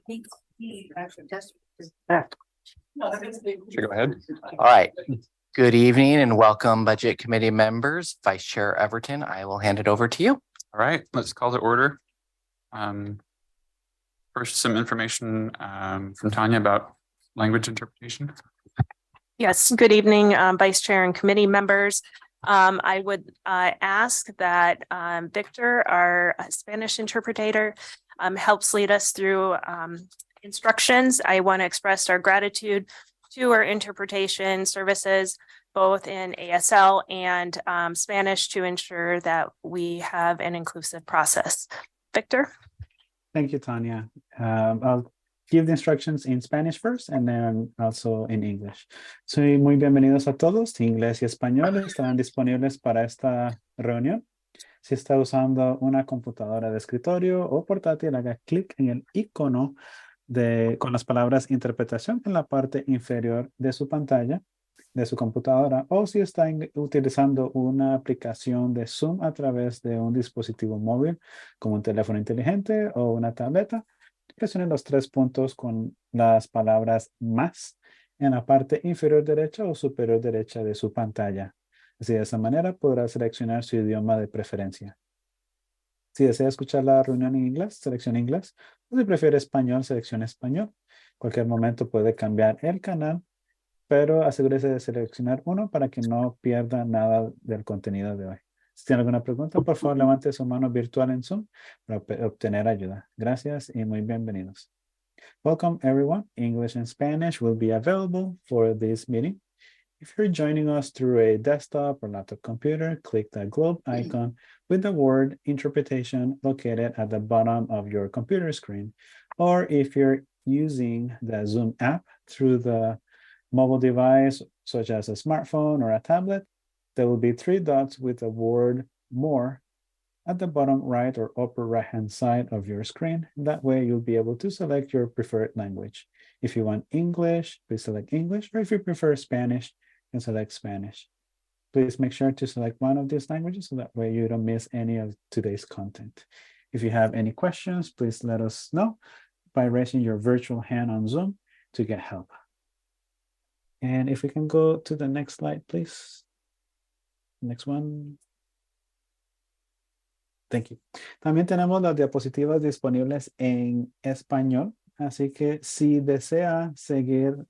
Sure, go ahead. All right. Good evening and welcome Budget Committee members. Vice Chair Everton, I will hand it over to you. All right, let's call to order. First, some information from Tanya about language interpretation. Yes, good evening, Vice Chair and committee members. I would ask that Victor, our Spanish interpreter, helps lead us through instructions. I want to express our gratitude to our interpretation services, both in ASL and Spanish, to ensure that we have an inclusive process. Victor? Thank you, Tanya. I'll give the instructions in Spanish first and then also in English. Soy muy bienvenidos a todos. Inglés y español estarán disponibles para esta reunión. Si está usando una computadora de escritorio o portátil, haga clic en el icono con las palabras interpretación en la parte inferior de su pantalla, de su computadora, o si está utilizando una aplicación de Zoom a través de un dispositivo móvil como un teléfono inteligente o una tableta, presione los 3 puntos con las palabras más en la parte inferior derecha o superior derecha de su pantalla. Así, de esa manera podrá seleccionar su idioma de preferencia. Si desea escuchar la reunión en inglés, seleccione inglés. O si prefiere español, seleccione español. En cualquier momento puede cambiar el canal, pero asegúrese de seleccionar uno para que no pierda nada del contenido de hoy. Si tiene alguna pregunta, por favor, levante su mano virtual en Zoom para obtener ayuda. Gracias y muy bienvenidos. Welcome, everyone. English and Spanish will be available for this meeting. If you're joining us through a desktop or laptop computer, click the globe icon with the word interpretation located at the bottom of your computer screen. Or if you're using the Zoom app through the mobile device, such as a smartphone or a tablet, there will be 3 dots with the word more at the bottom right or upper right-hand side of your screen. That way you'll be able to select your preferred language. If you want English, please select English, or if you prefer Spanish, you can select Spanish. Please make sure to select one of these languages so that way you don't miss any of today's content. If you have any questions, please let us know by raising your virtual hand on Zoom to get help. And if we can go to the next slide, please. Next one. Thank you. También tenemos las diapositivas disponibles en español, así que si desea seguir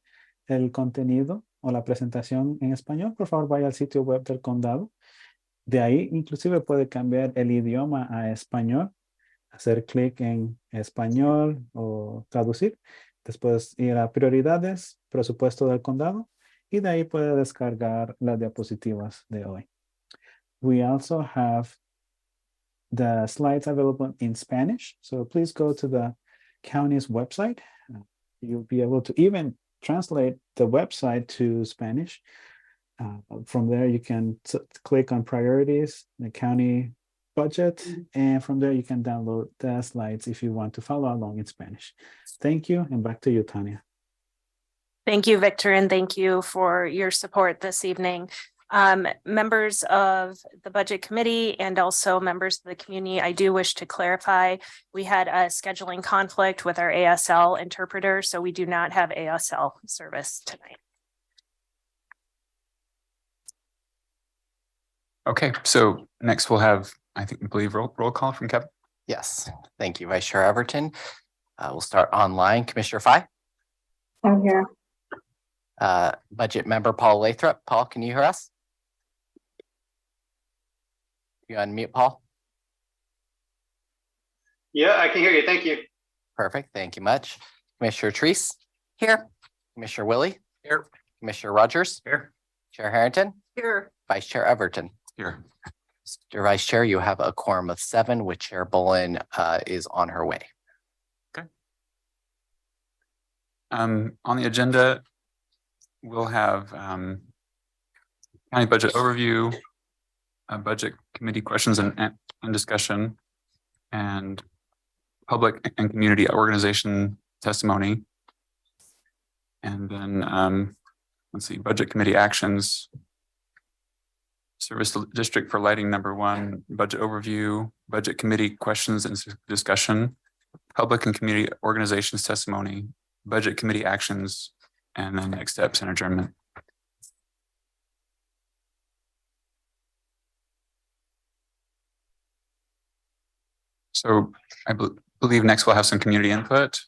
el contenido o la presentación en español, por favor vaya al sitio web del condado. De ahí inclusive puede cambiar el idioma a español, hacer clic en español o traducir. Después ir a prioridades, presupuesto del condado, y de ahí puede descargar las diapositivas de hoy. We also have the slides available in Spanish. So please go to the county's website. You'll be able to even translate the website to Spanish. From there, you can click on priorities, the county budget, and from there you can download the slides if you want to follow along in Spanish. Thank you, and back to you, Tanya. Thank you, Victor, and thank you for your support this evening. Members of the Budget Committee and also members of the community, I do wish to clarify, we had a scheduling conflict with our ASL interpreter, so we do not have ASL service tonight. Okay, so next we'll have, I believe roll call from Kevin. Yes, thank you, Vice Chair Everton. We'll start online. Commissioner Fye. I'm here. Budget member Paul Lathrop. Paul, can you hear us? You unmute, Paul? Yeah, I can hear you. Thank you. Perfect. Thank you much. Commissioner Treese. Here. Commissioner Willie. Here. Commissioner Rogers. Here. Chair Harrington. Here. Vice Chair Everton. Here. Mr. Vice Chair, you have a quorum of 7, with Chair Bolin is on her way. Okay. On the agenda, we'll have county budget overview, budget committee questions and discussion, and public and community organization testimony. And then let's see, budget committee actions, service district for lighting #1, budget overview, budget committee questions and discussion, public and community organizations testimony, budget committee actions, and then next steps and adjournment. So I believe next we'll have some community input.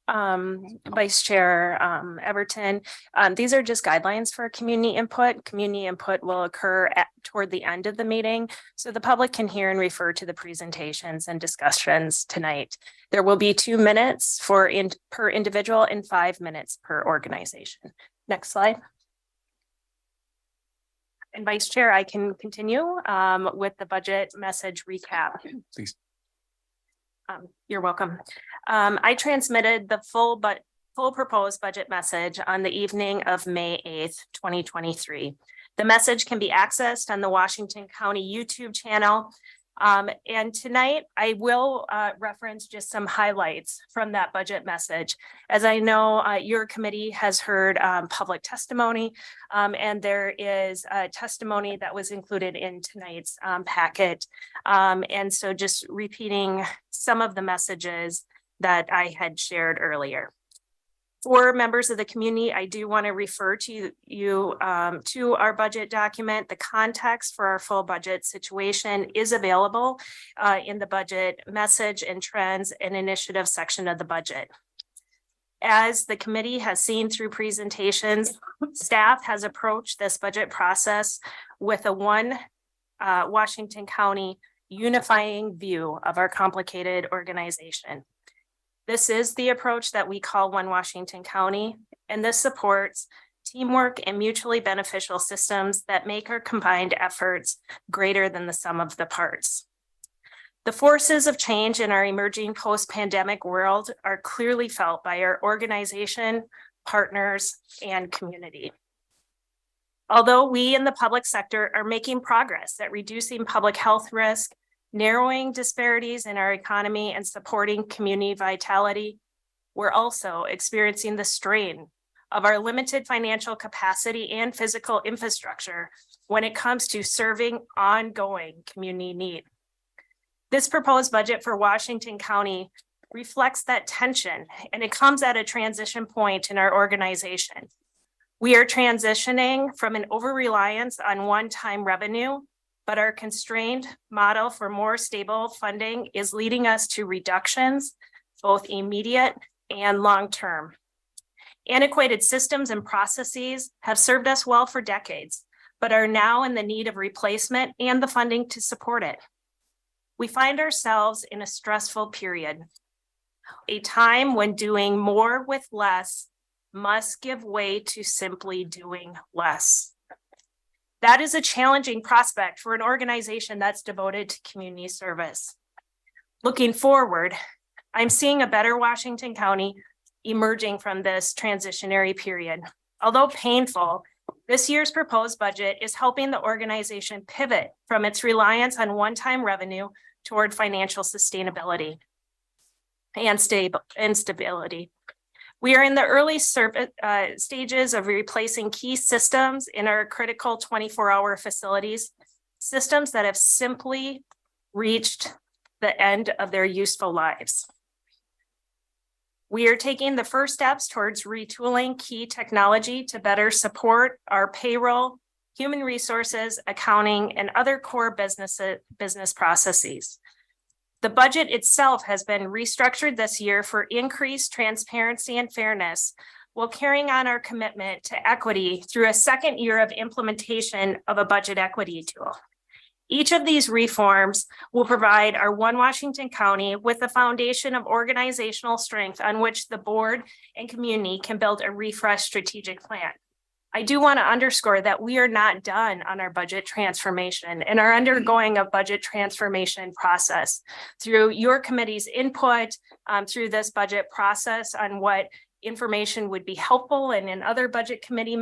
Vice Chair Everton, these are just guidelines for community input. Community input will occur toward the end of the meeting, so the public can hear and refer to the presentations and discussions tonight. There will be 2 minutes per individual and 5 minutes per organization. Next slide. And Vice Chair, I can continue with the budget message recap. Please. You're welcome. I transmitted the full proposed budget message on the evening of May 8th, 2023. The message can be accessed on the Washington County YouTube channel. And tonight I will reference just some highlights from that budget message. As I know, your committee has heard public testimony, and there is a testimony that was included in tonight's packet. And so just repeating some of the messages that I had shared earlier. For members of the community, I do want to refer to you to our budget document. The context for our full budget situation is available in the budget message and trends and initiative section of the budget. As the committee has seen through presentations, staff has approached this budget process with a one Washington County unifying view of our complicated organization. This is the approach that we call One Washington County, and this supports teamwork and mutually beneficial systems that make our combined efforts greater than the sum of the parts. The forces of change in our emerging post-pandemic world are clearly felt by our organization, partners, and community. Although we in the public sector are making progress at reducing public health risk, narrowing disparities in our economy, and supporting community vitality, we're also experiencing the strain of our limited financial capacity and physical infrastructure when it comes to serving ongoing community need. This proposed budget for Washington County reflects that tension, and it comes at a transition point in our organization. We are transitioning from an over-reliance on one-time revenue, but our constrained model for more stable funding is leading us to reductions, both immediate and long-term. Antiquated systems and processes have served us well for decades, but are now in the need of replacement and the funding to support it. We find ourselves in a stressful period, a time when doing more with less must give way to simply doing less. That is a challenging prospect for an organization that's devoted to community service. Looking forward, I'm seeing a better Washington County emerging from this transitionary period. Although painful, this year's proposed budget is helping the organization pivot from its reliance on one-time revenue toward financial sustainability and stability. We are in the early stages of replacing key systems in our critical 24-hour facilities, systems that have simply reached the end of their useful lives. We are taking the first steps towards retooling key technology to better support our payroll, human resources, accounting, and other core business processes. The budget itself has been restructured this year for increased transparency and fairness, while carrying on our commitment to equity through a second year of implementation of a budget equity tool. Each of these reforms will provide our One Washington County with a foundation of organizational strength on which the board and community can build a refreshed strategic plan. I do want to underscore that we are not done on our budget transformation and are undergoing a budget transformation process through your committee's input through this budget process on what information would be helpful, and in other budget committee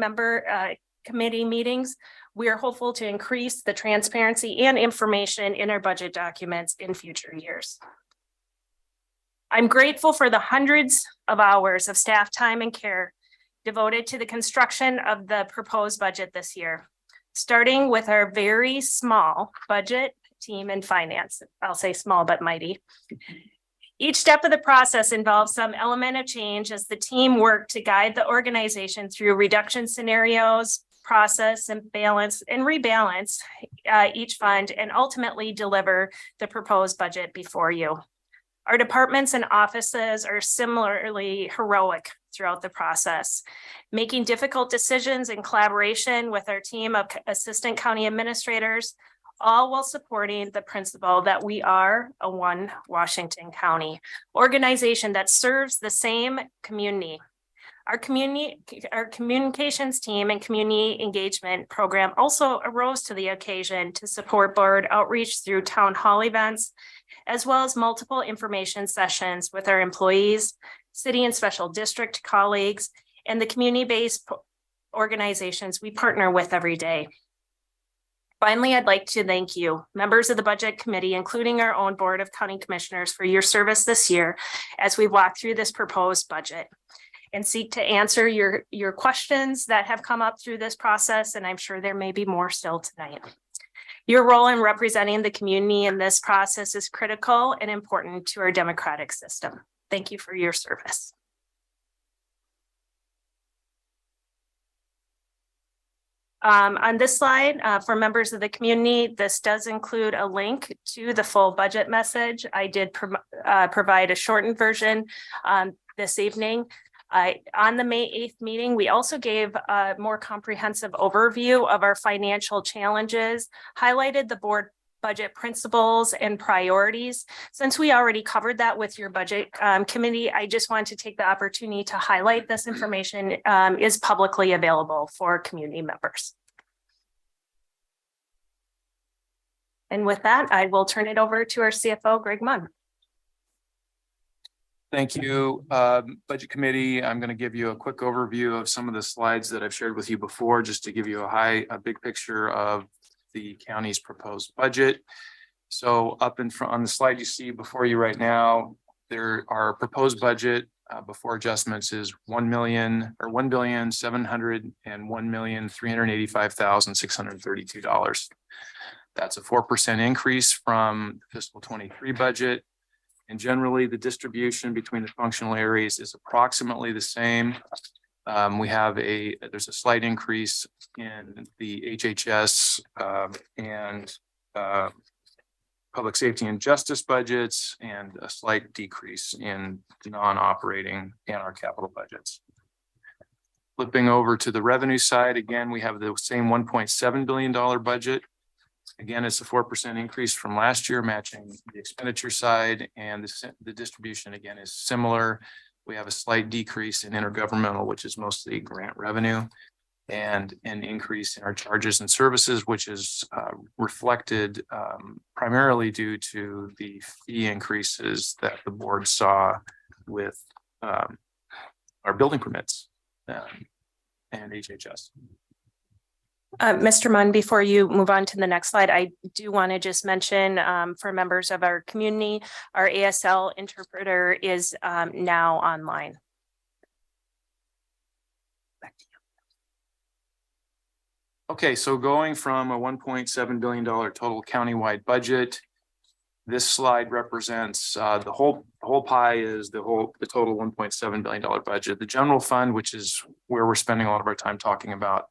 committee meetings. We are hopeful to increase the transparency and information in our budget documents in future years. I'm grateful for the hundreds of hours of staff time and care devoted to the construction of the proposed budget this year, starting with our very small budget team in finance. I'll say small but mighty. Each step of the process involves some element of change as the team work to guide the organization through reduction scenarios, process and balance and rebalance each fund and ultimately deliver the proposed budget before you. Our departments and offices are similarly heroic throughout the process, making difficult decisions in collaboration with our team of assistant county administrators, all while supporting the principle that we are a one Washington County organization that serves the same community. Our communications team and community engagement program also arose to the occasion to support board outreach through town hall events, as well as multiple information sessions with our employees, city and special district colleagues, and the community-based organizations we partner with every day. Finally, I'd like to thank you, members of the Budget Committee, including our own Board of County Commissioners, for your service this year as we walk through this proposed budget and seek to answer your questions that have come up through this process, and I'm sure there may be more still tonight. Your role in representing the community in this process is critical and important to our democratic system. Thank you for your service. On this slide, for members of the community, this does include a link to the full budget message. I did provide a shortened version this evening. On the May 8th meeting, we also gave a more comprehensive overview of our financial challenges, highlighted the board budget principles and priorities. Since we already covered that with your budget committee, I just want to take the opportunity to highlight this information is publicly available for community members. And with that, I will turn it over to our CFO, Greg Munn. Thank you, Budget Committee. I'm going to give you a quick overview of some of the slides that I've shared with you before, just to give you a big picture of the county's proposed budget. So up in front on the slide you see before you right now, there are proposed budget before adjustments is $1,701,385,632. That's a 4% increase from fiscal 23 budget. And generally, the distribution between the functional areas is approximately the same. There's a slight increase in the HHS and public safety and justice budgets, and a slight decrease in non-operating and our capital budgets. Flipping over to the revenue side, again, we have the same $1.7 billion budget. Again, it's a 4% increase from last year, matching the expenditure side, and the distribution again is similar. We have a slight decrease in intergovernmental, which is mostly grant revenue, and an increase in our charges and services, which is reflected primarily due to the fee increases that the board saw with our building permits and HHS. Mr. Munn, before you move on to the next slide, I do want to just mention for members of our community, our ASL interpreter is now online. Back to you. Okay, so going from a $1.7 billion total countywide budget, this slide represents the whole pie is the total $1.7 billion budget. The general fund, which is where we're spending a lot of our time talking about,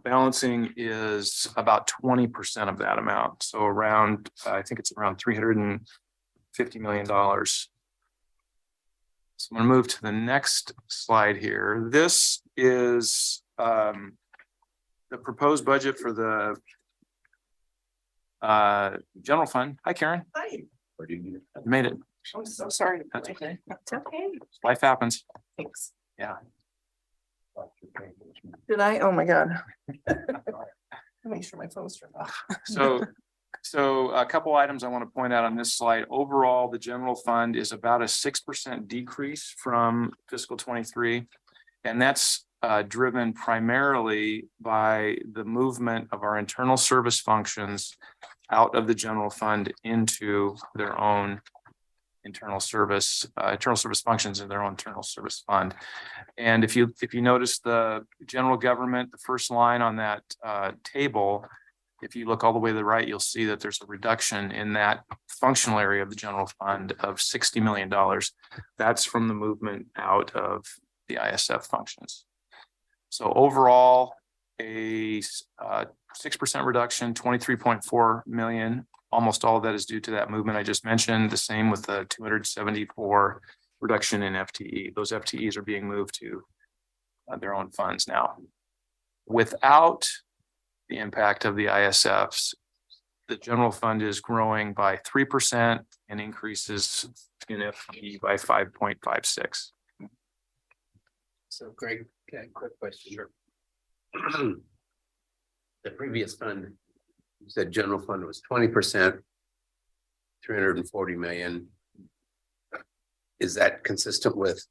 balancing is about 20% of that amount. So around, I think it's around $350 million. So I'm going to move to the next slide here. This is the proposed budget for the general fund. Hi, Karen. Hi. You made it. I'm so sorry. That's okay. That's okay. Life happens. Thanks. Yeah. Did I? Oh my God. Make sure my phone's turned off. So a couple items I want to point out on this slide. Overall, the general fund is about a 6% decrease from fiscal 23. And that's driven primarily by the movement of our internal service functions out of the general fund into their own internal service functions in their own internal service fund. And if you notice the general government, the first line on that table, if you look all the way to the right, you'll see that there's a reduction in that functional area of the general fund of $60 million. That's from the movement out of the ISF functions. So overall, a 6% reduction, 23.4 million. Almost all of that is due to that movement I just mentioned. The same with the 274 reduction in FTE. Those FTEs are being moved to their own funds now. Without the impact of the ISFs, the general fund is growing by 3% and increases in FTE by 5.56. So Greg, okay, quick question. Sure. The previous fund, you said general fund was 20%, 340 million. Is that consistent with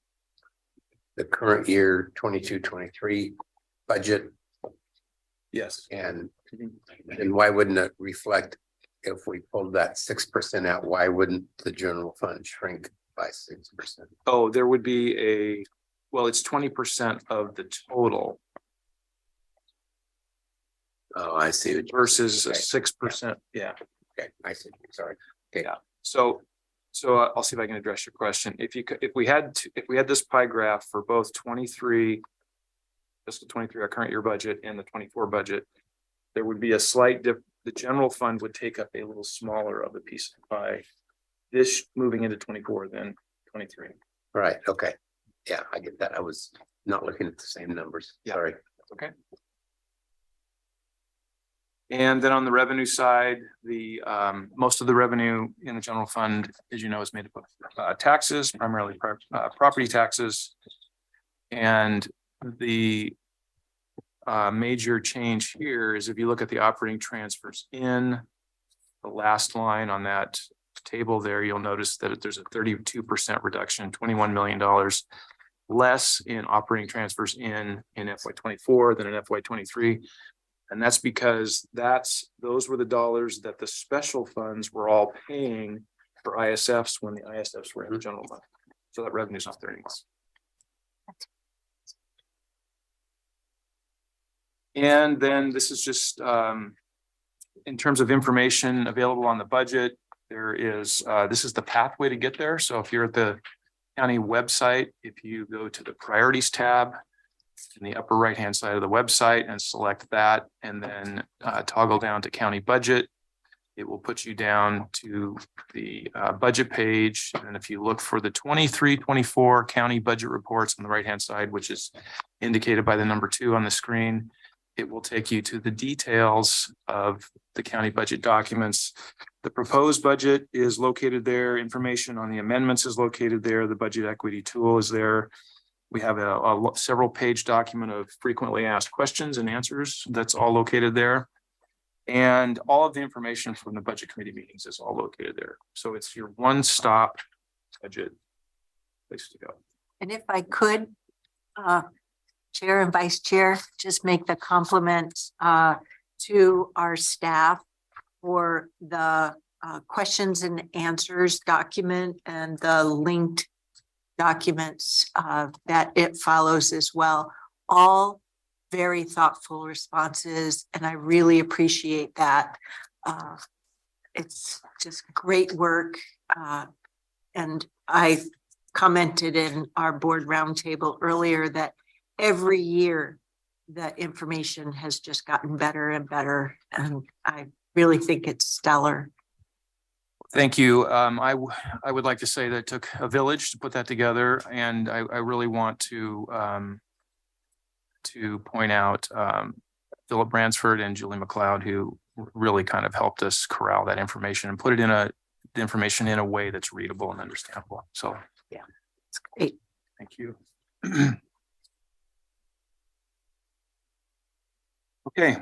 the current year 22-23 budget? Yes. And why wouldn't it reflect if we pulled that 6% out? Why wouldn't the general fund shrink by 6%? Oh, there would be a, well, it's 20% of the total Oh, I see. what you- versus a okay. 6%. Yeah. Okay, I see. Sorry. So I'll see if I can address your question. If we had this pie graph for both 23, fiscal 23, our current year budget, and the 24 budget, there would be a slight dip. The general fund would take up a little smaller of the piece of the pie. This moving into 24 than 23. Right. Okay. Yeah, I get that. I was not looking at the same numbers. Yeah. Sorry. Okay. And then on the revenue side, the most of the revenue in the general fund, as you know, is made up of taxes, primarily property taxes. And the major change here is if you look at the operating transfers in the last line on that table there, you'll notice that there's a 32% reduction, $21 million less in operating transfers in FY24 than in FY23. And that's because those were the dollars that the special funds were all paying for ISFs when the ISFs were in the general fund. So that revenue is not there anymore. And then this is just in terms of information available on the budget, there is this is the pathway to get there. So if you're at the county website, if you go to the priorities tab in the upper right hand side of the website and select that and then toggle down to county budget, it will put you down to the budget page. And if you look for the 23-24 county budget reports on the right hand side, which is indicated by the number 2 on the screen, it will take you to the details of the county budget documents. The proposed budget is located there. Information on the amendments is located there. The budget equity tool is there. We have a several page document of frequently asked questions and answers. That's all located there. And all of the information from the budget committee meetings is all located there. So it's your one-stop budget place to go. And if I could, Chair and Vice Chair, just make the compliments to our staff for the questions and answers document and the linked documents that it follows as well. All very thoughtful responses, and I really appreciate that. It's just great work. And I commented in our board roundtable earlier that every year the information has just gotten better and better. And I really think it's stellar. Thank you. I would like to say that it took a village to put that together, and I really want to point out Philip Bransford and Julie McLeod, who really kind of helped us corral that information and put it in the information in a way that's readable and understandable. So yeah, it's great. Thank you. Okay,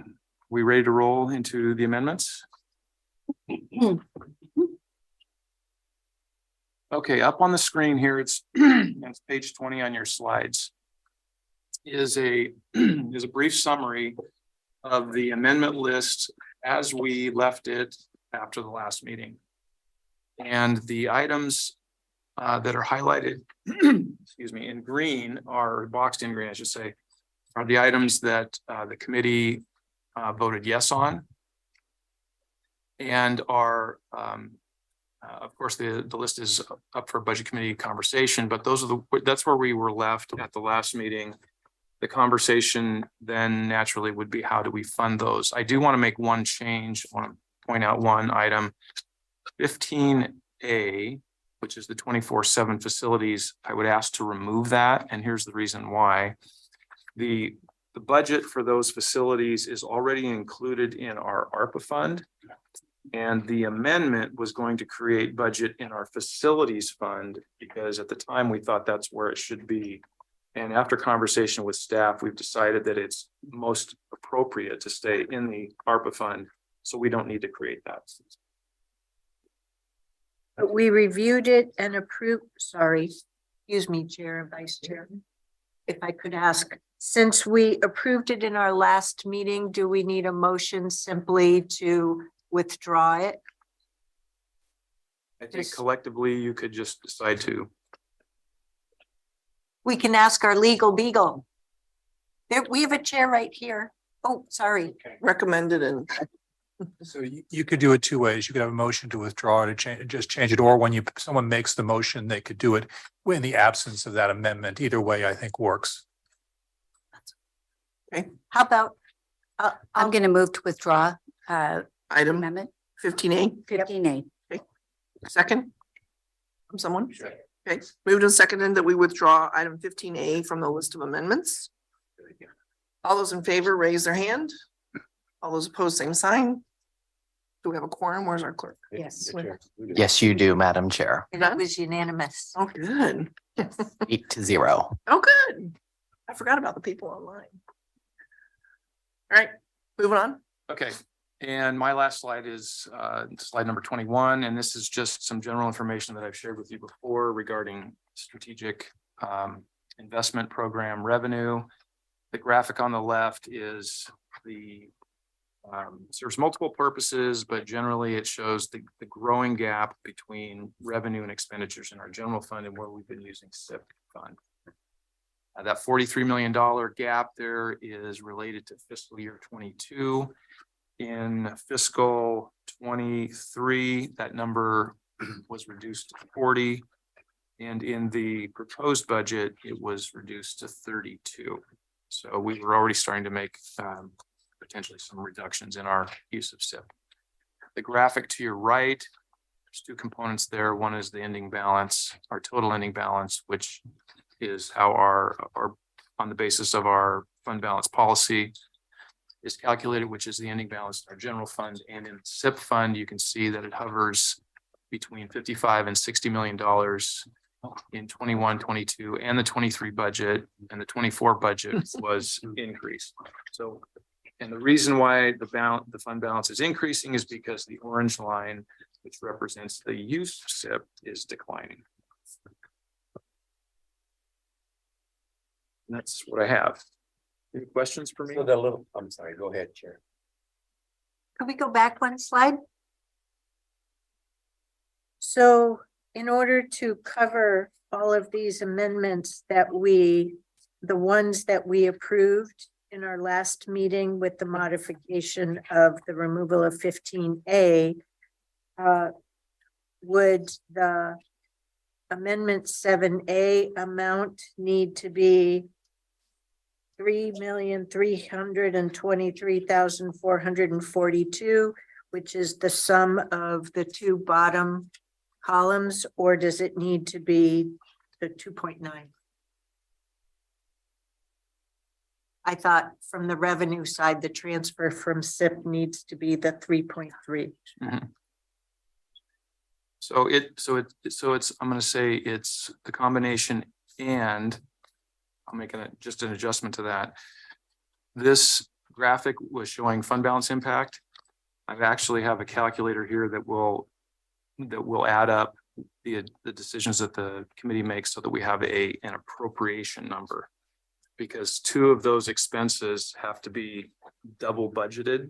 we ready to roll into the amendments? Okay, up on the screen here, it's page 20 on your slides, is a brief summary of the amendment list as we left it after the last meeting. And the items that are highlighted, excuse me, in green, are boxed in green, I should say, are the items that the committee voted yes on and are Of course, the list is up for budget committee conversation, but that's where we were left at the last meeting. The conversation then naturally would be, how do we fund those? I do want to make one change. I want to point out one item. 15A, which is the 24/7 facilities, I would ask to remove that. And here's the reason why. The budget for those facilities is already included in our ARPA fund. And the amendment was going to create budget in our facilities fund, because at the time we thought that's where it should be. And after conversation with staff, we've decided that it's most appropriate to stay in the ARPA fund. So we don't need to create that. But we reviewed it and approved, sorry, excuse me, Chair and Vice Chair. If I could ask, since we approved it in our last meeting, do we need a motion simply to withdraw it? I think collectively you could just decide to. We can ask our legal beagle. There, we have a chair right here. Oh, sorry. Recommended and So you could do it two ways. You could have a motion to withdraw it, just change it, or when someone makes the motion, they could do it in the absence of that amendment. Either way, I think works. How about? I'm going to move to withdraw item amendment 15A. 15A. Second? From someone? Okay, moved and seconded that we withdraw item 15A from the list of amendments. All those in favor, raise their hand. All those opposed, same sign. Do we have a quorum? Where's our clerk? Yes. Yes, you do, Madam Chair. And it was unanimous. Oh, good. 8-0. Oh, good. I forgot about the people online. All right, moving on. Okay, and my last slide is slide number 21, and this is just some general information that I've shared with you before regarding strategic investment program revenue. The graphic on the left is the serves multiple purposes, but generally it shows the growing gap between revenue and expenditures in our general fund and where we've been using SIP fund. That $43 million gap there is related to fiscal year 22. In fiscal 23, that number was reduced to 40. And in the proposed budget, it was reduced to 32. So we were already starting to make potentially some reductions in our use of SIP. The graphic to your right, there's two components there. One is the ending balance, our total ending balance, which is how our on the basis of our fund balance policy is calculated, which is the ending balance in our general fund. And in the SIP fund, you can see that it hovers between $55 and $60 million in 21, 22, and the 23 budget, and the 24 budget was increased. So, and the reason why the fund balance is increasing is because the orange line, which represents the use of SIP, is declining. And that's what I have. Any questions for me? So the little, I'm sorry, go ahead, Chair. Could we go back one slide? So in order to cover all of these amendments that the ones that we approved in our last meeting with the modification of the removal of 15A, would the amendment 7A amount need to be $3,323,442, which is the sum of the two bottom columns, or does it need to be the 2.9? I thought from the revenue side, the transfer from SIP needs to be the 3.3. Mm-hmm. So it's, I'm going to say it's the combination, and I'm making just an adjustment to that. This graphic was showing fund balance impact. I actually have a calculator here that will add up the decisions that the committee makes so that we have an appropriation number, because two of those expenses have to be double budgeted.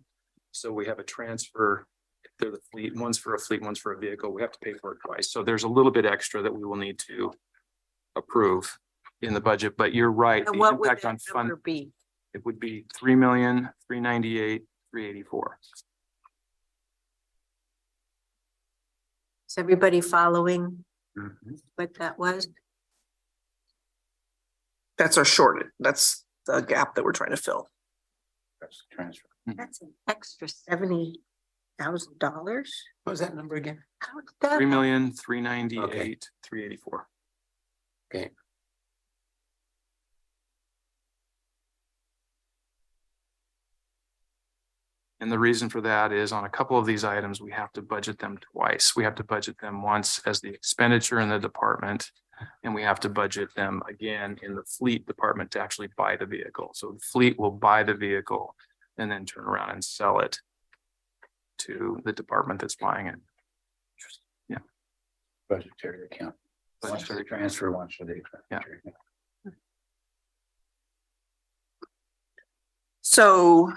So we have a transfer. They're the fleet, one's for a fleet, one's for a vehicle. We have to pay for it twice. So there's a little bit extra that we will need to approve in the budget, but you're right. And The what would impact that on fund, number be? it would be 3,398,384. Is everybody following Mhm. what that was? That's our short, that's the gap that we're trying to fill. That's the transfer. That's an extra $70,000. What was that number again? How did that? 3,398,384. 384. Okay. And the reason for that is on a couple of these items, we have to budget them twice. We have to budget them once as the expenditure in the department. And we have to budget them again in the fleet department to actually buy the vehicle. So the fleet will buy the vehicle and then turn around and sell it to the department that's buying it. Yeah. Budgetary account. Once for the transfer, once for the expenditure. So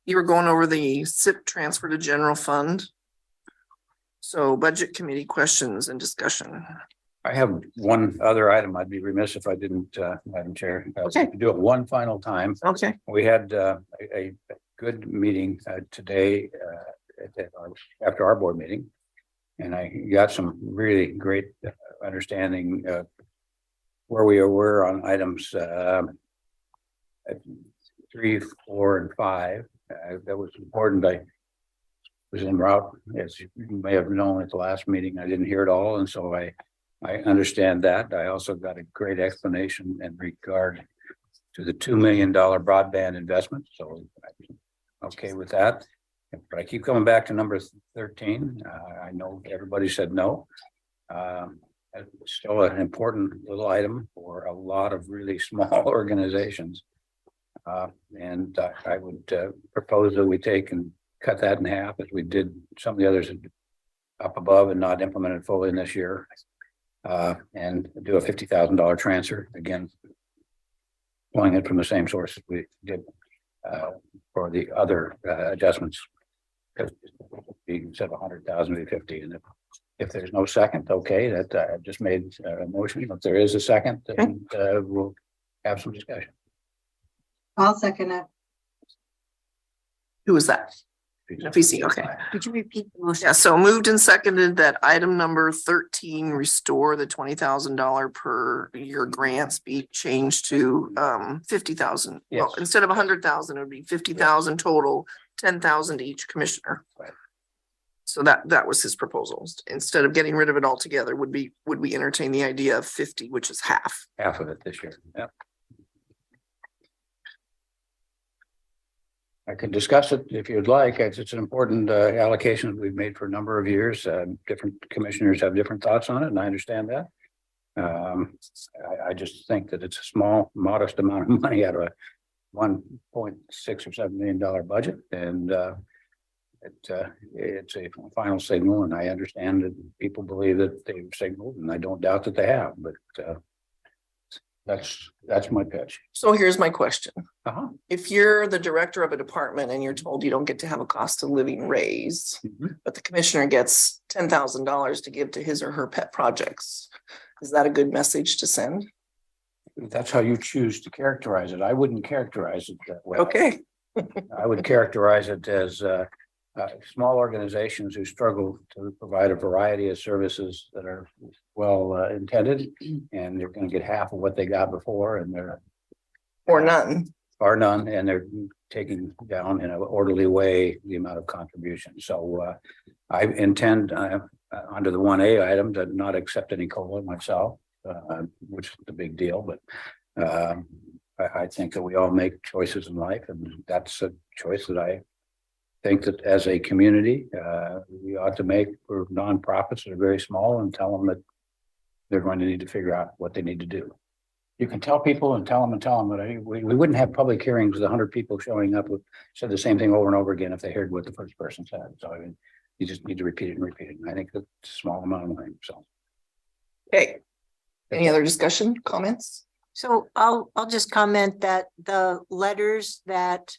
you were going over the SIP transfer to general fund. So budget committee questions and discussion. I have one other item. I'd be remiss if I didn't, Madam Chair. Okay. Do it one final time. Okay. We had a good meeting today after our board meeting. And I got some really great understanding of where we were on items 3, 4, and 5. That was important. I was en route, as you may have known at the last meeting. I didn't hear it all, and so I understand that. I also got a great explanation in regard to the $2 million broadband investment, so I'm okay with that. But I keep coming back to number 13. I know everybody said no. It's still an important little item for a lot of really small organizations. And I would propose that we take and cut that in half as we did some of the others up above and not implemented fully in this year. And do a $50,000 transfer, again, pulling it from the same source we did for the other adjustments. Because you said 100,000 to 50, and if there's no second, okay, that I just made a motion. If there is a second, then we'll have some discussion. I'll second it. Who was that? FEC, okay. Could you repeat the motion? Yeah, so moved and seconded that item number 13, restore the $20,000 per year grants be changed to 50,000. Well, Yes. instead of 100,000, it would be 50,000 total, 10,000 to each commissioner. Right. So that was his proposal. Instead of getting rid of it altogether, would we entertain the idea of 50, which is half? Half of it this year. Yep. I can discuss it if you'd like. It's an important allocation we've made for a number of years. Different commissioners have different thoughts on it, and I understand that. I just think that it's a small, modest amount of money out of a $1.6 or $7 million budget, and it's a final signal. And I understand that people believe that they've signaled, and I don't doubt that they have. But that's my pitch. So here's my question. Uh-huh. If you're the director of a department and you're told you don't get to have a cost of living raise, but the commissioner gets $10,000 to give to his or her pet projects, is that a good message to send? That's how you choose to characterize it. I wouldn't characterize it that way. Okay. I would characterize it as small organizations who struggle to provide a variety of services that are well intended, and they're going to get half of what they got before, and they're Or none. or none, and they're taking down in an orderly way the amount of contribution. So I intend under the 1A item to not accept any COLA myself, which is the big deal, but I think that we all make choices in life, and that's a choice that I think that as a community, we ought to make for nonprofits that are very small, and tell them that they're going to need to figure out what they need to do. You can tell people and tell them, but we wouldn't have public hearings with 100 people showing up who said the same thing over and over again if they heard what the first person said. So I mean, you just need to repeat it and repeat it. And I think that's a small amount of money. So. Okay. Any other discussion, comments? So I'll just comment that the letters that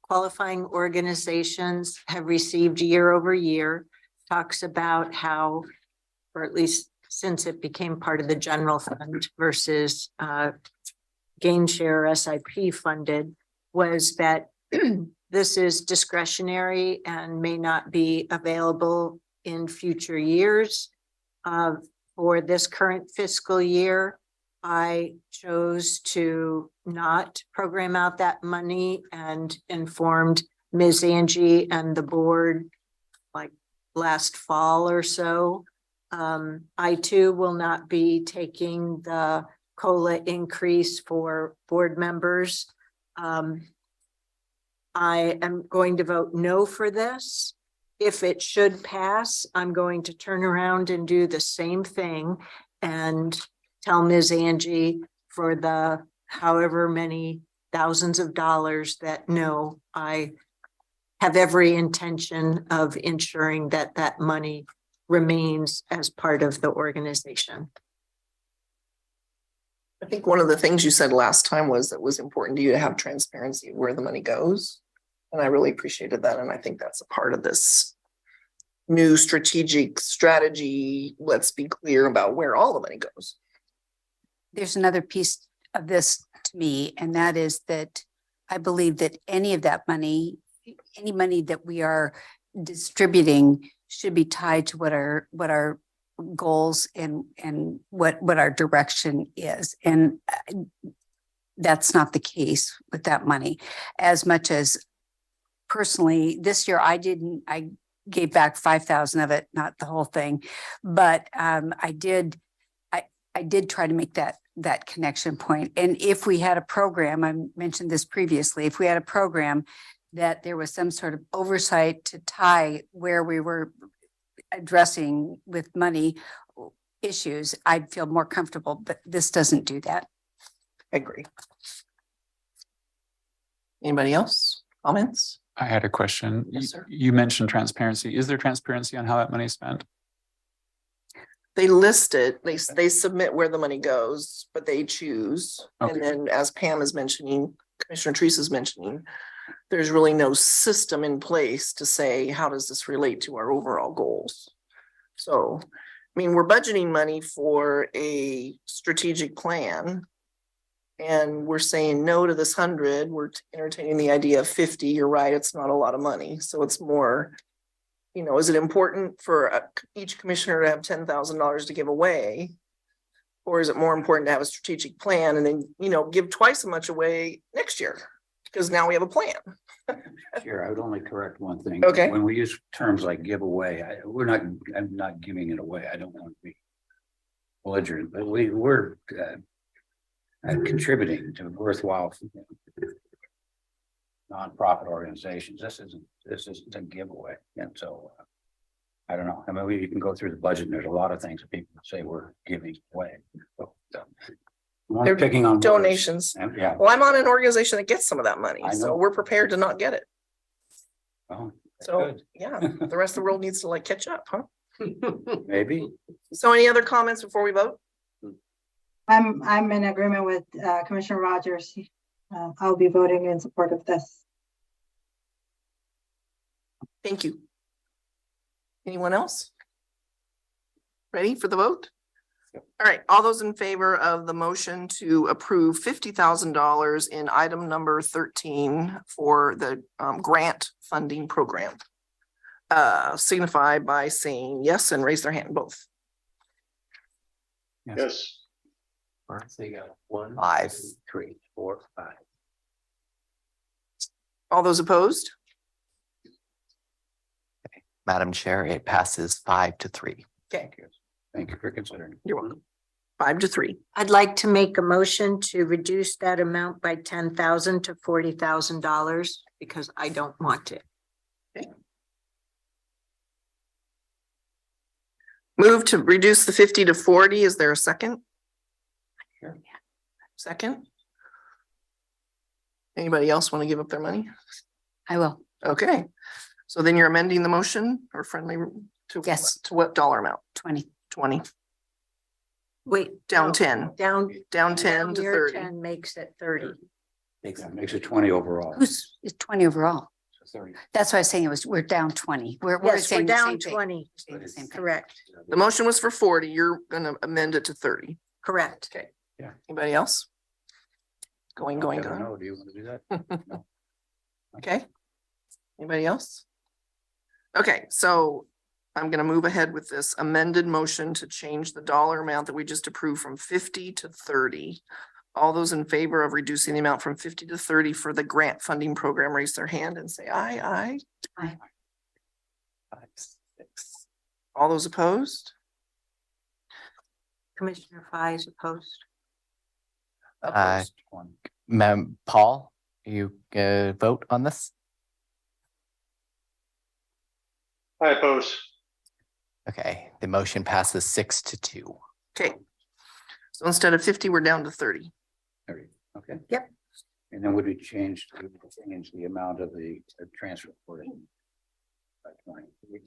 qualifying organizations have received year over year talks about how, or at least since it became part of the general fund versus gain share SIP funded, was that this is discretionary and may not be available in future years. For this current fiscal year, I chose to not program out that money and informed Ms. Angie and the board like last fall or so. I too will not be taking the COLA increase for board members. I am going to vote no for this. If it should pass, I'm going to turn around and do the same thing and tell Ms. Angie for the however many thousands of dollars that no, I have every intention of ensuring that that money remains as part of the organization. I think one of the things you said last time was it was important to you to have transparency of where the money goes. And I really appreciated that. And I think that's a part of this new strategic strategy. Let's be clear about where all the money goes. There's another piece of this to me, and that is that I believe that any of that money, any money that we are distributing should be tied to what our goals and what our direction is. And that's not the case with that money. As much as personally, this year I gave back 5,000 of it, not the whole thing, but I did try to make that connection point. And if we had a program, I mentioned this previously, if we had a program that there was some sort of oversight to tie where we were addressing with money issues, I'd feel more comfortable, but this doesn't do that. I agree. Anybody else? Comments? I had a question. Yes, sir. You mentioned transparency. Is there transparency on how that money is spent? They list it, they submit where the money goes, but they choose. Okay. And then as Pam is mentioning, Commissioner Treese is mentioning, there's really no system in place to say, how does this relate to our overall goals? So, I mean, we're budgeting money for a strategic plan. And we're saying no to this 100, we're entertaining the idea of 50. You're right, it's not a lot of money. So it's more, you know, is it important for each commissioner to have $10,000 to give away? Or is it more important to have a strategic plan and then, you know, give twice as much away next year? Because now we have a plan. Sure, I would only correct one thing. Okay. When we use terms like giveaway, I'm not giving it away. I don't want to be belligerent, but we're contributing to worthwhile nonprofit organizations. This isn't a giveaway. And so I don't know. I mean, you can go through the budget and there's a lot of things that people say we're giving away. So, They're picking on donations. words. Yeah. Well, I'm on an organization that gets some of that money, I so know. we're prepared to not get it. Oh, So, good. yeah, the rest of the world needs to like catch up, huh? Maybe. So any other comments before we vote? I'm in agreement with Commissioner Rogers. I'll be voting in support of this. Thank you. Anyone else? Ready for the vote? All right, all those in favor of the motion to approve $50,000 in item number 13 for the grant funding program, signify by saying yes and raise their hand both. Yes. So you got 1, 5. 2, 3, 4, 5. All those opposed? Madam Chair, it passes 5-3. Okay, Thank you for considering. you're welcome. 5-3. I'd like to make a motion to reduce that amount by $10,000 to $40,000 because I don't want to. Move to reduce the 50 to 40. Is there a second? Sure. Second? Anybody else want to give up their money? I will. Okay, so then you're amending the motion or friendly to? Yes. To what dollar amount? 20. 20, Wait. down no, 10, Down. down 10 to your 30. 10 makes it 30. Makes it 20 overall. It's 20 overall. So 30. That's why I was saying we're down 20. We're Yes, we're saying the down same thing. 20. Saying the same thing. Correct, The motion was for 40, you're gonna amend it to 30. correct. Okay. Yeah. Anybody else? Going. No, do you want to do that? Okay. Anybody else? Okay, so I'm gonna move ahead with this amended motion to change the dollar amount that we just approved from 50 to 30. All those in favor of reducing the amount from 50 to 30 for the grant funding program, raise their hand and say aye, aye. Aye. 5, 6. All those opposed? Commissioner Fai is opposed. Uh, One. Paul, you vote on this? I oppose. Okay, the motion passes 6-2. Okay. So instead of 50, we're down to 30. Okay. Yep. And then would we change the amount of the transfer for it? We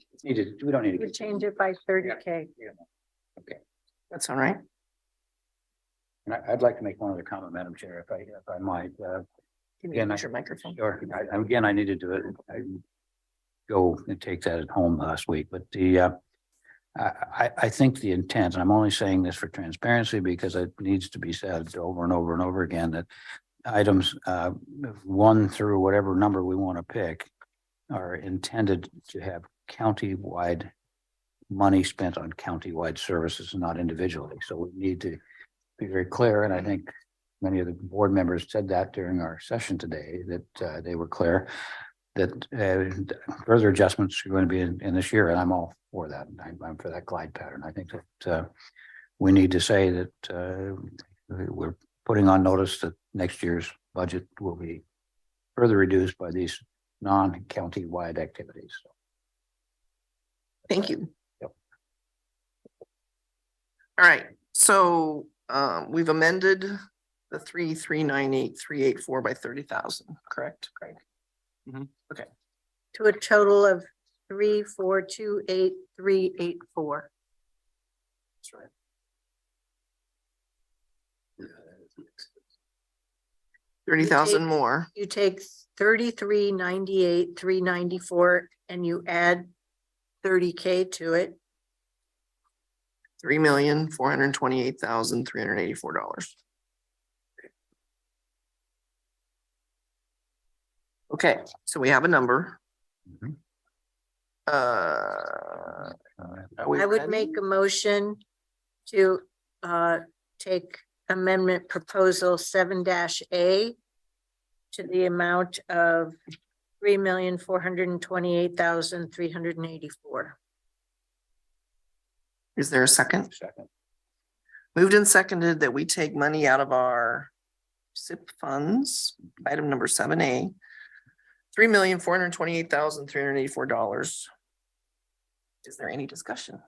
don't need to. We change it by 30K. Okay. That's all right. And I'd like to make one other comment, Madam Chair, if I might. Can you Again, use your microphone? Sure. Again, I needed to go and take that at home last week, but I think the intent, and I'm only saying this for transparency because it needs to be said over and over and over again, that items 1 through whatever number we want to pick are intended to have county-wide money spent on county-wide services, not individually. So we need to be very clear, and I think many of the board members said that during our session today, that they were clear that further adjustments are going to be in this year, and I'm all for that. I'm for that glide pattern. I think that we need to say that we're putting on notice that next year's budget will be further reduced by these non-county-wide activities. Thank you. Yep. All right, so we've amended the 3,398,384 by 30,000, correct, Craig? Okay. To a total of 3,428,384. That's right. 30,000 more. You take 33,98,394 and you add 30K to it. $3,428,384. Okay, so we have a number. Mhm. Are we I would ready? make a motion to take amendment proposal 7-A to the amount of 3,428,384. Is there a second? Second. Moved and seconded that we take money out of our SIP funds, item number 7A, $3,428,384. Is there any discussion?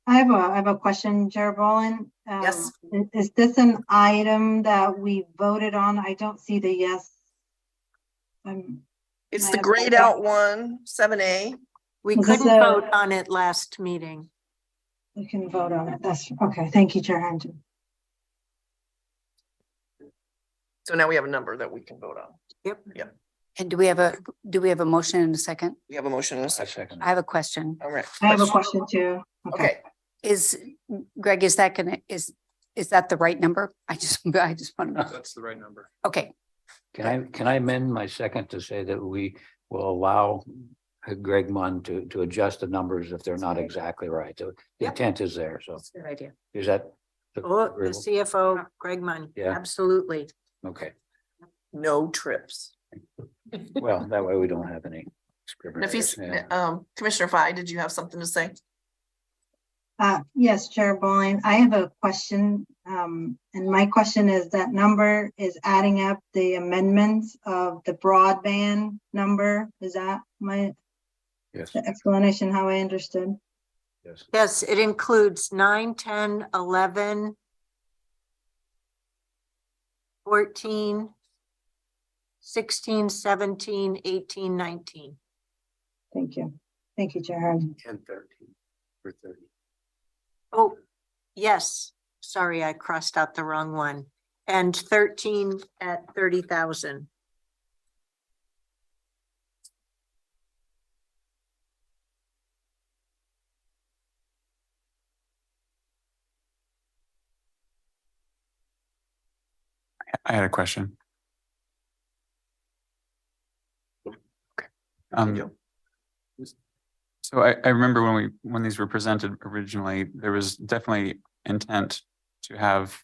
I have a question, Chair Bolin. Yes. Is this an item that we voted on? I don't see the yes. It's I the have grayed that. out one, 7A. We Is this couldn't a- vote on it last meeting. We can vote on it. That's okay. Thank you, Chair Hanson. So now we have a number that we can vote on. Yep. Yep. And do we have a motion and a second? We have a motion and a I second. second. I have a question. All right. I have a question too. Okay, Greg, is that the right number? I just want to know. That's the right number. Okay, Can I amend my second to say that we will allow Greg Munn to adjust the numbers if they're not exactly right? The Yep. intent is there, so That's a good idea. is that? Oh, the agreeable? CFO, Greg Munn. Yeah. Absolutely. Okay, no trips. well, that way we don't have any Nafis, discrimination. Commissioner Fai, did you have something to say? Yes, Chair Bolin, I have a question. And my question is that number is adding up the amendments of the broadband number. Is that my Yes, explanation, how I understood? yes. Yes, it includes 9, 10, 11, 14, 16, 17, 18, 19. Thank you. Thank you, Chair Hanson. 10, 13 for 30. Oh, yes. Sorry, I crossed out the wrong one. And 13 at 30,000. I had a question. So I remember when these were presented originally, there was definitely intent to have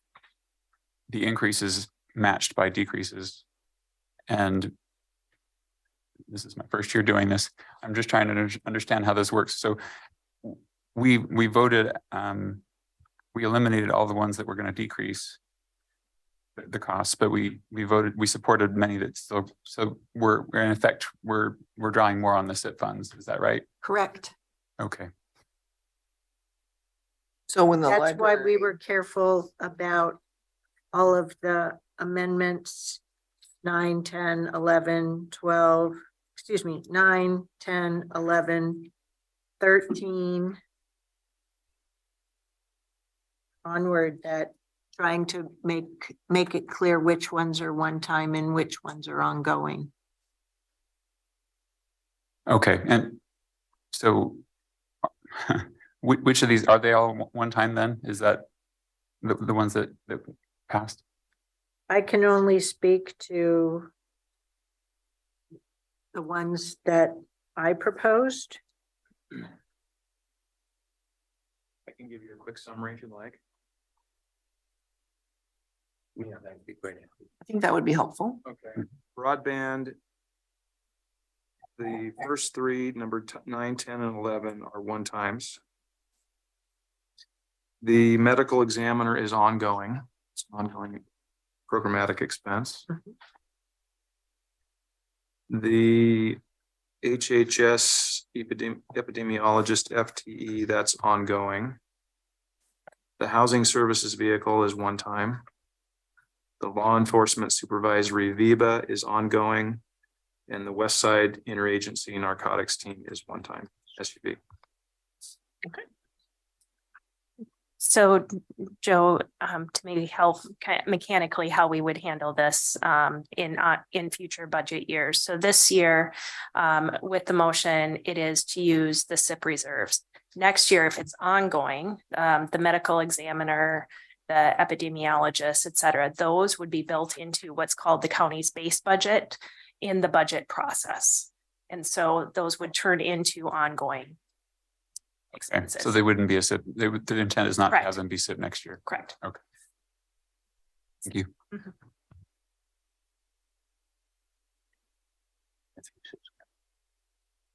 the increases matched by decreases. And this is my first year doing this. I'm just trying to understand how this works. So we voted, we eliminated all the ones that were going to decrease the costs, but we supported many that still, so we're in effect, we're drawing more on the SIP funds. Is that right? Correct. Okay. So when the That's why we library, were careful about all of the amendments, 9, 10, 11, 12, excuse me, 9, 10, 11, 13. Onward, that trying to make it clear which ones are one time and which ones are ongoing. Okay, and so which of these, are they all one time then? Is that the ones that passed? I can only speak to the ones that I proposed. I can give you a quick summary if you'd like. Yeah, that'd be great. I think that would be helpful. Okay. Broadband. The first three, number 9, 10, and 11 are one times. The medical examiner is ongoing. It's ongoing programmatic expense. The HHS epidemiologist FTE, that's ongoing. The housing services vehicle is one time. The law enforcement supervisory VIBA is ongoing. And the West Side Interagency Narcotics Team is one time SUV. Okay. So Joe, to maybe help kind of mechanically how we would handle this in future budget years. So this year, with the motion, it is to use the SIP reserves. Next year, if it's ongoing, the medical examiner, the epidemiologist, et cetera, those would be built into what's called the county's base budget in the budget process. And so those would turn into ongoing expenses. So they wouldn't be a SIP. The intent is not to have Correct. them be SIP next year. Correct. Okay. Thank you.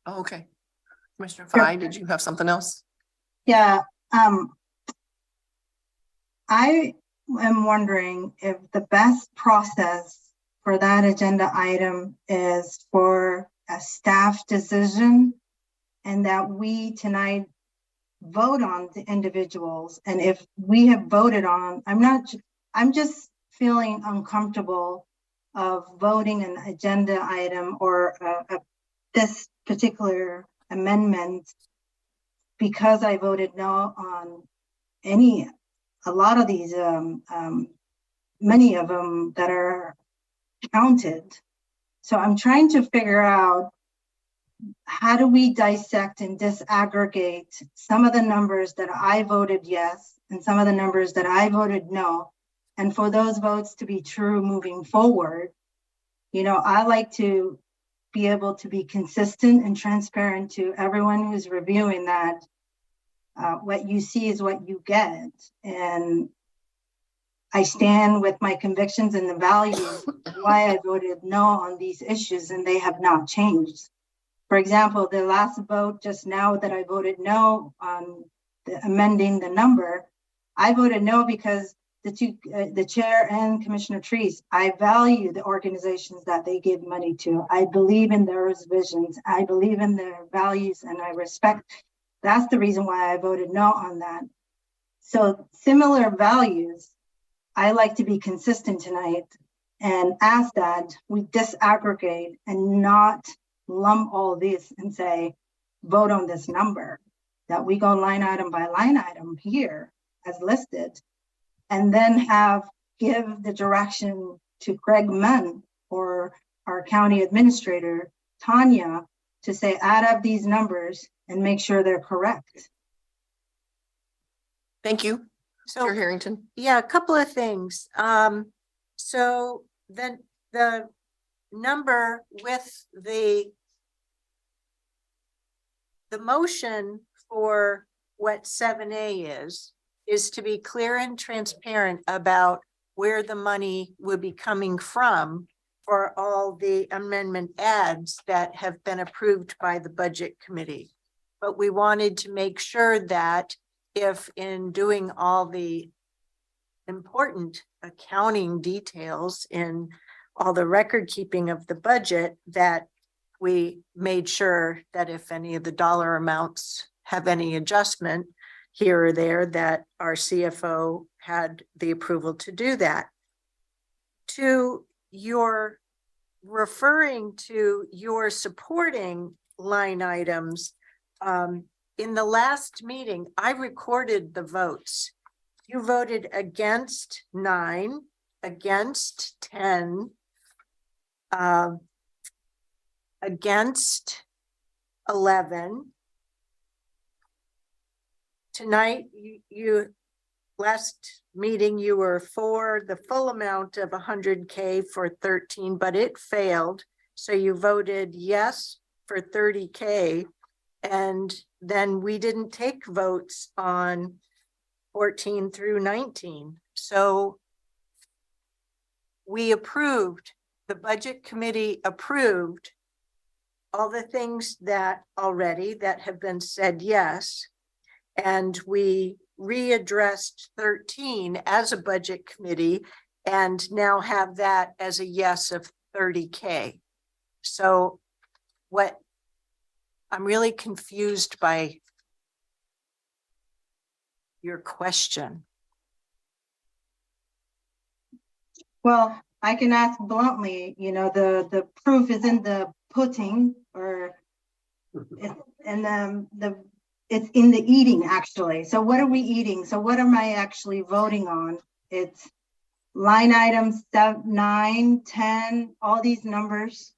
Oh, okay. Commissioner Fye, did you have something else? Yeah, I am wondering if the best process for that agenda item is for a staff decision and that we tonight vote on the individuals. And if we have voted on, I'm just feeling uncomfortable of voting an agenda item or this particular amendment because I voted no on a lot of these, many of them that are counted. So I'm trying to figure out how do we dissect and disaggregate some of the numbers that I voted yes and some of the numbers that I voted no. And for those votes to be true moving forward, you know, I like to be able to be consistent and transparent to everyone who's reviewing that. What you see is what you get. And I stand with my convictions and the values why I voted no on these issues, and they have not changed. For example, the last vote just now that I voted no on amending the number, I voted no because the chair and Commissioner Trees, I value the organizations that they give money to. I believe in their visions. I believe in their values and I respect. That's the reason why I voted no on that. So similar values, I like to be consistent tonight and ask that we disaggregate and not lump all this and say, vote on this number, that we go line item by line item here as listed, and then give the direction to Greg Munn or our county administrator, Tanya, to say, add up these numbers and make sure they're correct. Thank you. So, Mr. Harrington. yeah, a couple of things. So then the number with the the motion for what 7A is to be clear and transparent about where the money will be coming from for all the amendment ads that have been approved by the budget committee. But we wanted to make sure that if in doing all the important accounting details in all the record keeping of the budget, that we made sure that if any of the dollar amounts have any adjustment here or there, that our CFO had the approval to do that. To your referring to your supporting line items, in the last meeting, I recorded the votes. You voted against 9, against 10, against 11. Tonight, you last meeting, you were for the full amount of 100K for 13, but it failed. So you voted yes for 30K. And then we didn't take votes on 14 through 19. So we approved, the budget committee approved all the things that already that have been said yes. And we readdressed 13 as a budget committee and now have that as a yes of 30K. So what I'm really confused by your question. Well, I can ask bluntly, you know, the proof is in the pudding, or it's it's in the eating actually. So what are we eating? So what am I actually voting on? It's line items 7, 9, 10, all these numbers.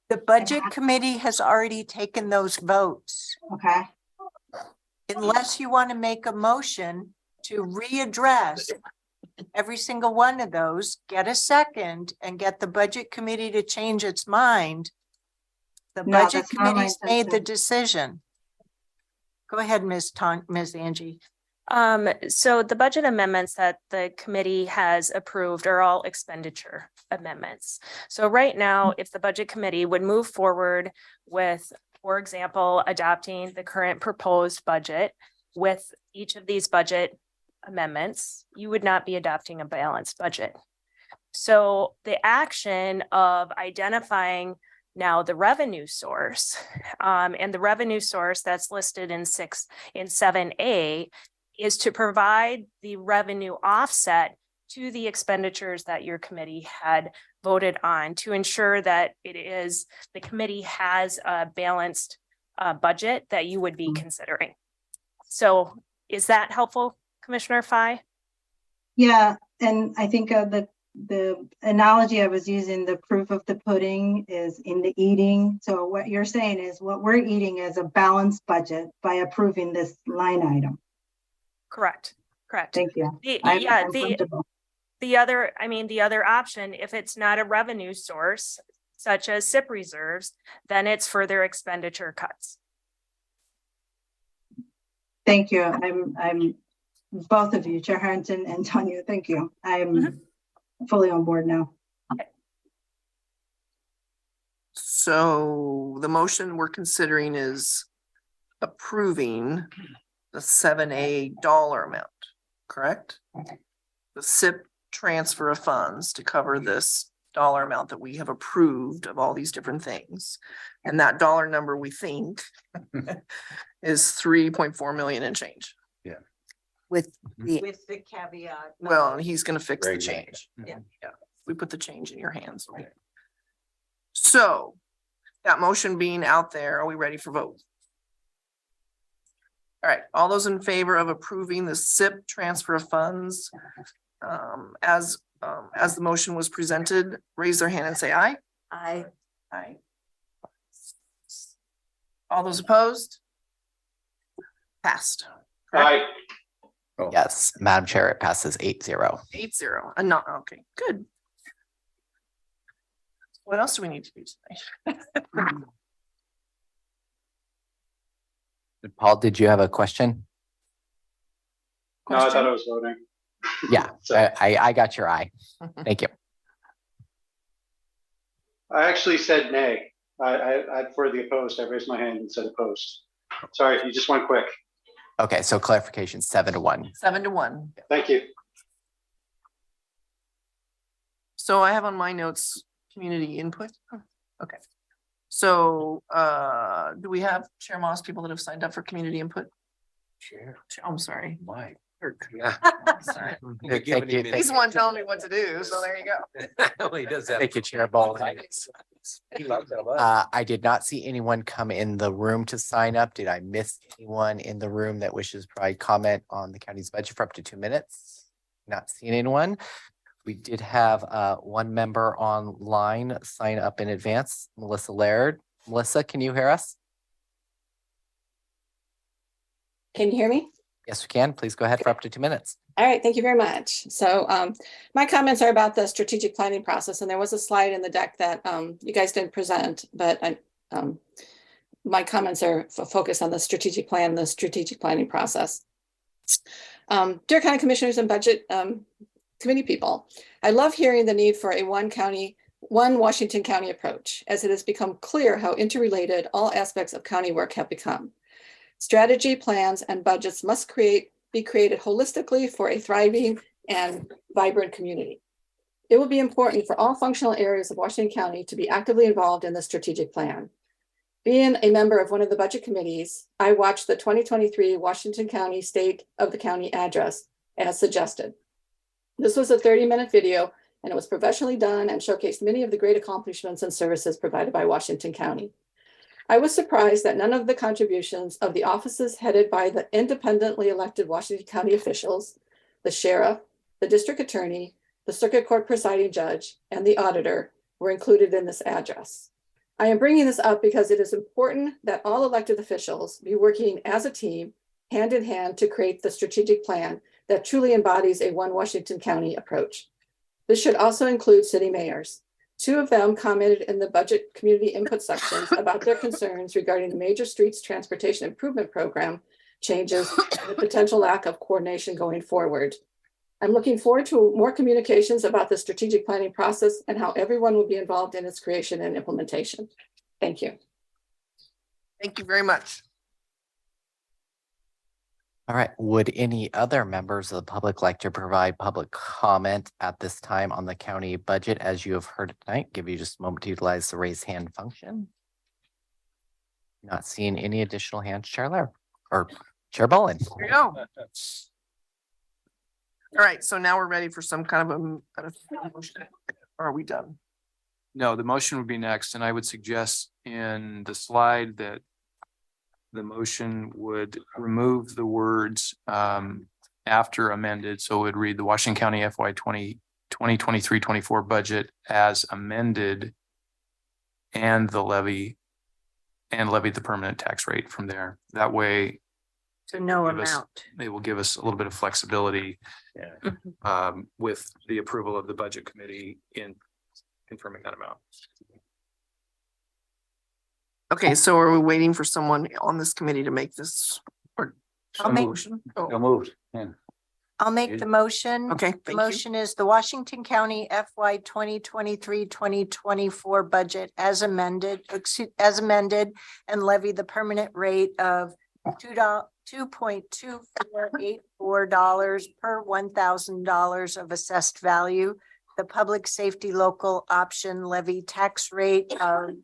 The budget committee has already taken those votes. Okay. Unless you want to make a motion to readdress every single one of those, get a second and get the budget committee to change its mind. The No, budget that's not my committee's made the intention. decision. Go ahead, Ms. Angie. So the budget amendments that the committee has approved are all expenditure amendments. So right now, if the budget committee would move forward with, for example, adopting the current proposed budget with each of these budget amendments, you would not be adopting a balanced budget. So the action of identifying now the revenue source, and the revenue source that's listed in 7A is to provide the revenue offset to the expenditures that your committee had voted on to ensure that the committee has a balanced budget that you would be considering. So is that helpful, Commissioner Fye? Yeah, and I think the analogy I was using, the proof of the pudding is in the eating. So what you're saying is what we're eating is a balanced budget by approving this line item. Correct. Thank you. The other option, if it's not a revenue source, such as SIP reserves, then it's further expenditure cuts. Thank you. I'm both of you, Chair Harrington and Tanya. Thank you. I'm fully on board now. So the motion we're considering is approving the 7A dollar amount, correct? The SIP transfer of funds to cover this dollar amount that we have approved of all these different things. And that dollar number we think is 3.4 million and change. Yeah. With the caveat. Well, he's gonna fix the Great. change. Yeah. We put the change in your hands. Okay. So that motion being out there, are we ready for vote? All right, all those in favor of approving the SIP transfer of funds as the motion was presented, raise their hand and say aye. Aye. Aye. All those opposed? Passed. Aye. Yes, Madam Chair, it passes 8-0. 8-0, a not, okay, good. What else do we need to do tonight? Paul, did you have a question? No, I thought I was voting. Yeah, So I got your eye. Thank you. I actually said nay. For the opposed, I raised my hand and said opposed. Sorry, you just went quick. Okay, so clarification 7-1. 7-1. Thank you. So I have on my notes, community input. Okay. So, do we have Chair Moss people that have signed up for community input? Chair. I'm sorry. Mike. Sorry. Thank you. He's the one telling me what to do, so there you go. Well, he does that. Thank you, Chair Ball. He loves that a lot. I did not see anyone come in the room to sign up. Did I miss anyone in the room that wishes to provide comment on the county's budget for up to 2 minutes? Not seeing anyone. We did have one member online sign up in advance, Melissa Laird. Melissa, can you hear us? Can you hear me? Yes, we can. Please go ahead for up to 2 minutes. All right, thank you very much. So my comments are about the strategic planning process, and there was a slide in the deck that you guys didn't present, but my comments are focused on the strategic plan, the strategic planning process. Dear County Commissioners and Budget Committee people, I love hearing the need for a one Washington County approach, as it has become clear how interrelated all aspects of county work have become. Strategy, plans, and budgets must be created holistically for a thriving and vibrant community. It will be important for all functional areas of Washington County to be actively involved in the strategic plan. Being a member of one of the budget committees, I watched the 2023 Washington County State of the County address as suggested. This was a 30-minute video, and it was professionally done and showcased many of the great accomplishments and services provided by Washington County. I was surprised that none of the contributions of the offices headed by the independently elected Washington County officials, the sheriff, the district attorney, the circuit court presiding judge, and the auditor were included in this address. I am bringing this up because it is important that all elected officials be working as a team, hand in hand, to create the strategic plan that truly embodies a one Washington County approach. This should also include city mayors. 2 of them commented in the budget community input sections about their concerns regarding the major streets transportation improvement program changes and the potential lack of coordination going forward. I'm looking forward to more communications about the strategic planning process and how everyone will be involved in its creation and implementation. Thank you. Thank you very much. All right. Would any other members of the public like to provide public comment at this time on the county budget? As you have heard tonight, give you just a moment to utilize the raise hand function. Not seeing any additional hands, Chair Lair or Chair Bolin. There you go. All right, so now we're ready for some kind of a motion. Or are we done? No, the motion would be next, and I would suggest in the slide that the motion would remove the words after amended. So it would read the Washington County FY 2023-24 budget as amended and levy the permanent tax rate from there. That way. So no amount. They will give us a little bit of flexibility with the approval of the budget committee in confirming that amount. Okay, so are we waiting for someone on this committee to make this or I'll make- motion? So Oh, moved. Yeah. I'll make the motion. okay, The thank you. motion is the Washington County FY 2023-2024 budget as amended, and levy the permanent rate of $2.2484 per $1,000 of assessed value. The public safety local option levy tax rate of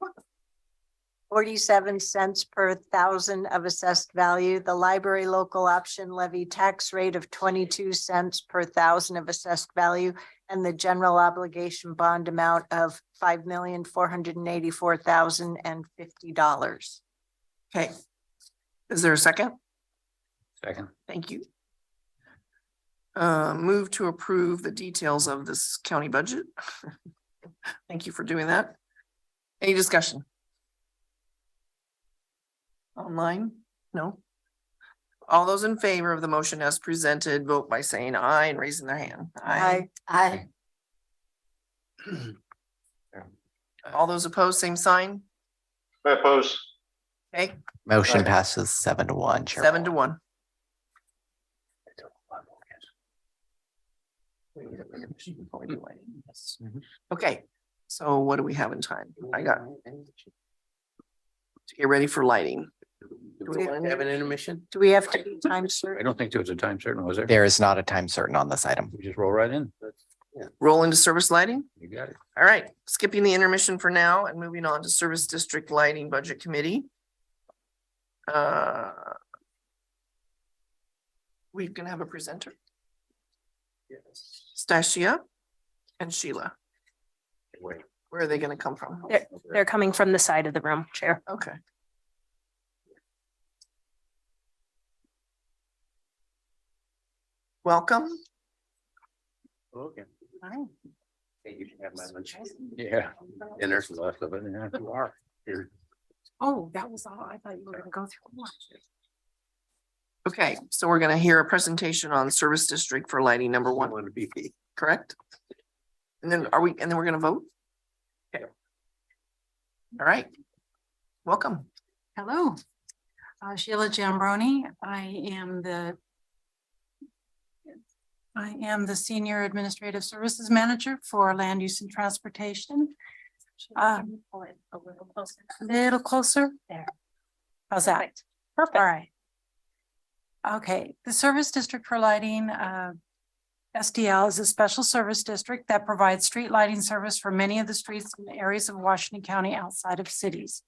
47 cents per thousand of assessed value, the library local option levy tax rate of 22 cents per thousand of assessed value, and the general obligation bond amount of $5,484,050. Okay. Is there a second? Second. Thank you. Move to approve the details of this county budget. Thank you for doing that. Any discussion? Online? No? All those in favor of the motion as presented, vote by saying aye and raising their hand. Aye. All those opposed, same sign. I oppose. Okay, Motion passes 7-1. Chair 7-1. Okay, so what do we have in time? I got to get ready for lighting. Do we have an intermission? Do we have to be time certain? I don't think there was a time certain, was there? There is not a time certain on this item. We just roll right in. Roll into service lighting? You got it. All right, skipping the intermission for now and moving on to Service District Lighting Budget Committee. We're gonna have a presenter. Yes. Stasia and Sheila. Wait. Where are they gonna come from? They're coming from the side of the room, Chair. Okay. Welcome. Okay. Hi. Hey, you can have my lunch. Yeah. Dinner's Left of it, yeah. You are here. Oh, that was all. I thought you were gonna go through one. Okay, so we're gonna hear a presentation on Service District for Lighting number 1, Want to be. correct? And then and then we're gonna vote? Okay. All right. Welcome. Hello, Sheila Jambroni. I am the Senior Administrative Services Manager for Land Use and Transportation. Pull it a little closer. A little closer. There. How's that? Perfect. All right. Okay, the Service District for Lighting, SDL, is a special service district that provides street lighting service for many of the streets in the areas of Washington County outside of cities.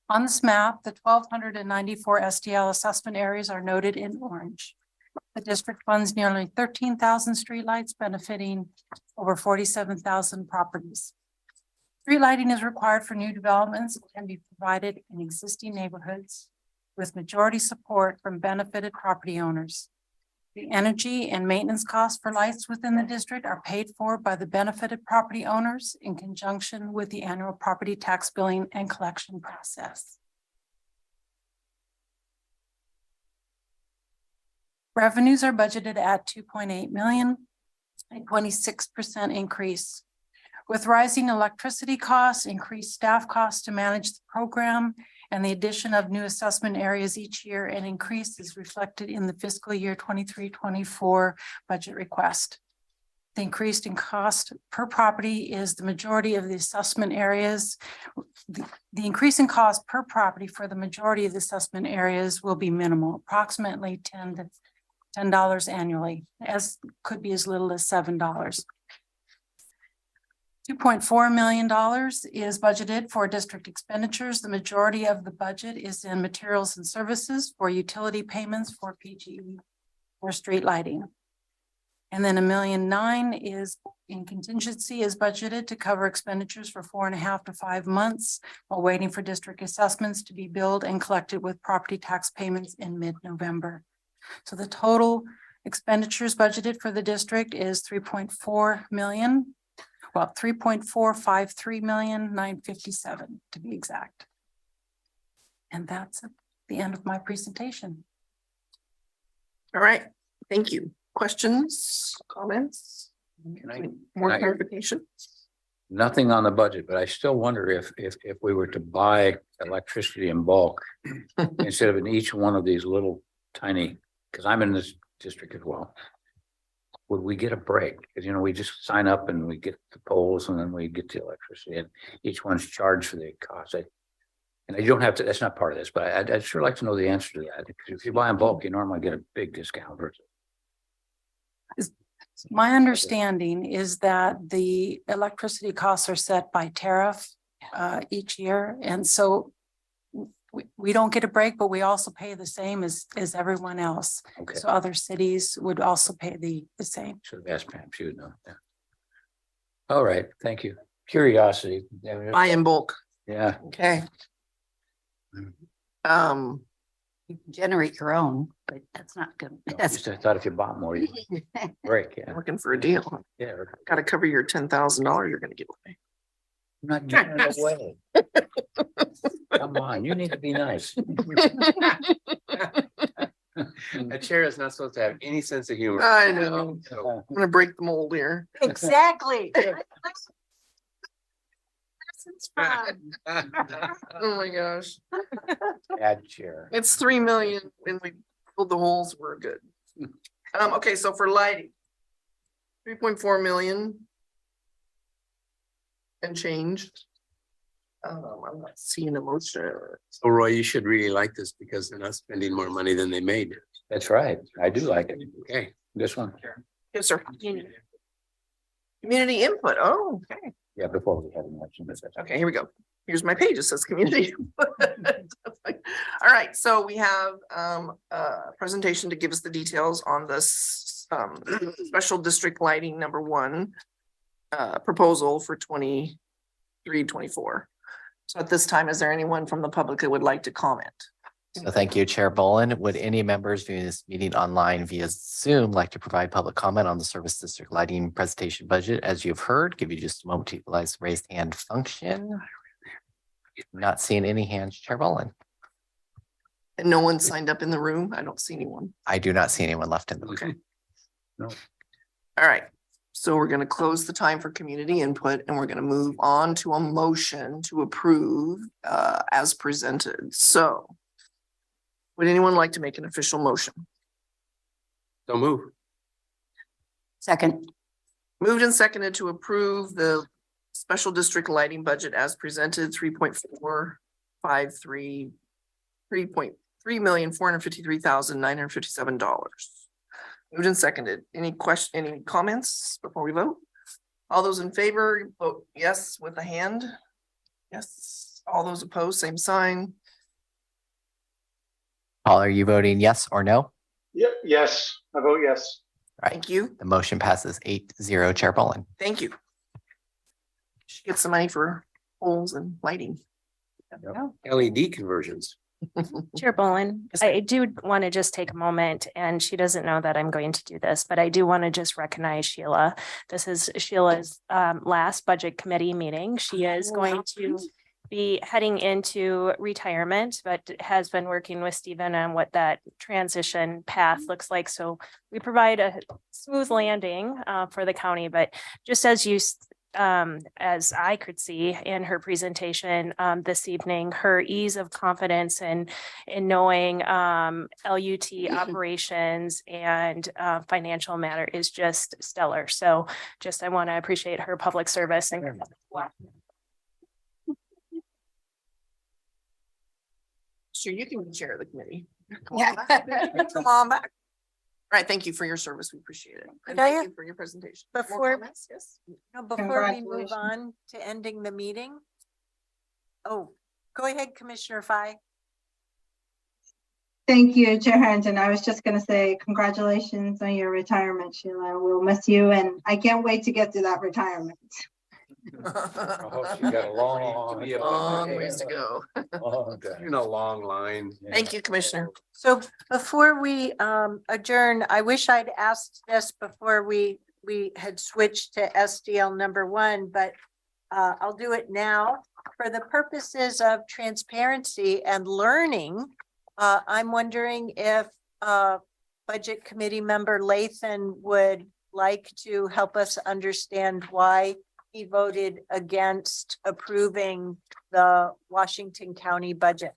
On this map, the 1,294 SDL assessment areas are noted in orange. The district funds nearly 13,000 streetlights, benefiting over 47,000 properties. Street lighting is required for new developments and can be provided in existing neighborhoods with majority support from benefited property owners. The energy and maintenance costs for lights within the district are paid for by the benefited property owners in conjunction with the annual property tax billing and collection process. Revenues are budgeted at 2.8 million, a 26% increase. With rising electricity costs, increased staff costs to manage the program, and the addition of new assessment areas each year, an increase is reflected in the fiscal year 23-24 budget request. The increase in cost per property is the majority of the assessment areas. The increase in cost per property for the majority of the assessment areas will be minimal, approximately $10 annually, as could be as little as $7. $2.4 million is budgeted for district expenditures. The majority of the budget is in materials and services for utility payments for PGE or street lighting. And then $1.9 million is in contingency is budgeted to cover expenditures for 4.5 to 5 months while waiting for district assessments to be billed and collected with property tax payments in mid-November. So the total expenditures budgeted for the district is 3.4 million. Well, 3.453,957,000 to be exact. And that's the end of my presentation. All right, thank you. Questions, comments? More clarification? Nothing on the budget, but I still wonder if we were to buy electricity in bulk instead of in each one of these little tiny, because I'm in this district as well. Would we get a break? Because, you know, we just sign up and we get the poles and then we get the electricity and each one's charged for the cost. And you don't have to, that's not part of this, but I'd sure like to know the answer to that. Because if you buy in bulk, you normally get a big discount. My understanding is that the electricity costs are set by tariff each year. And so we don't get a break, but we also pay the same as everyone else. Okay. So other cities would also pay the same. Should have asked Pam, she would know. Yeah. All right, thank you. Curiosity. Buy in bulk. Yeah. Okay. You can generate your own, but that's not good. No, I thought if you bought more, you break. Yeah. Looking for a deal. Yeah. Got to cover your $10,000 you're going to give away. I'm not giving it away. Come on, you need to be nice. A chair is not supposed to have any sense of humor. I know. I'm going to break the mold here. Exactly. It's fun. Oh my gosh. Bad chair. It's 3 million. When we filled the holes, we're good. Okay, so for lighting. 3.4 million. And change. I'm not seeing a motion. So Roy, you should really like this because they're not spending more money than they made. That's right. I do like it. Okay. This one. Yes, sir. Community input. Oh, okay. Yeah, before we had an election. Okay, here we go. Here's my page. It says community. All right, so we have a presentation to give us the details on this special district lighting number 1 proposal for 23-24. So at this time, is there anyone from the public that would like to comment? So thank you, Chair Bolin. Would any members viewing this meeting online via Zoom like to provide public comment on the service district lighting presentation budget? As you've heard, give you just a moment to utilize the raised hand function. Not seeing any hands, Chair Bolin. And no one signed up in the room? I don't see anyone. I do not see anyone left in the room. Okay. No. All right. So we're going to close the time for community input and we're going to move on to a motion to approve as presented. So would anyone like to make an official motion? So move. Second. Moved and seconded to approve the special district lighting budget as presented, 3.453,957 Moved and seconded. Any comments before we vote? All those in favor, vote yes with a hand. Yes. All those opposed, same sign. Paul, are you voting yes or no? Yep, yes, I vote yes. Right. Thank you. The motion passes 8-0, Chair Bolin. Thank you. She gets some money for poles and lighting. LED conversions. Chair Bolin, I do want to just take a moment, and she doesn't know that I'm going to do this, but I do want to just recognize Sheila. This is Sheila's last budget committee meeting. She is going to be heading into retirement, but has been working with Stephen on what that transition path looks like. So we provide a smooth landing for the county, but just as as I could see in her presentation this evening, her ease of confidence in knowing LUT operations and financial matter is just stellar. So just I want to appreciate her public service. And Sure, you can be chair of the committee. Yeah. Come on back. All right, thank you for your service. We appreciate it. And Could I, thank you for your presentation. More before- comments? Yes. no, before we move Congratulations. on to ending the meeting. Oh, go ahead, Commissioner Fye. Thank you, Chair Harrington. I was just gonna say congratulations on your retirement, Sheila. We'll miss you and I can't wait to get to that retirement. Oh, you got a long Ways to go. In a long line. Thank you, Commissioner. So before we adjourn, I wish I'd asked this before we had switched to SDL number 1, but I'll do it now. For the purposes of transparency and learning, I'm wondering if Budget Committee member Lathan would like to help us understand why he voted against approving the Washington County budget.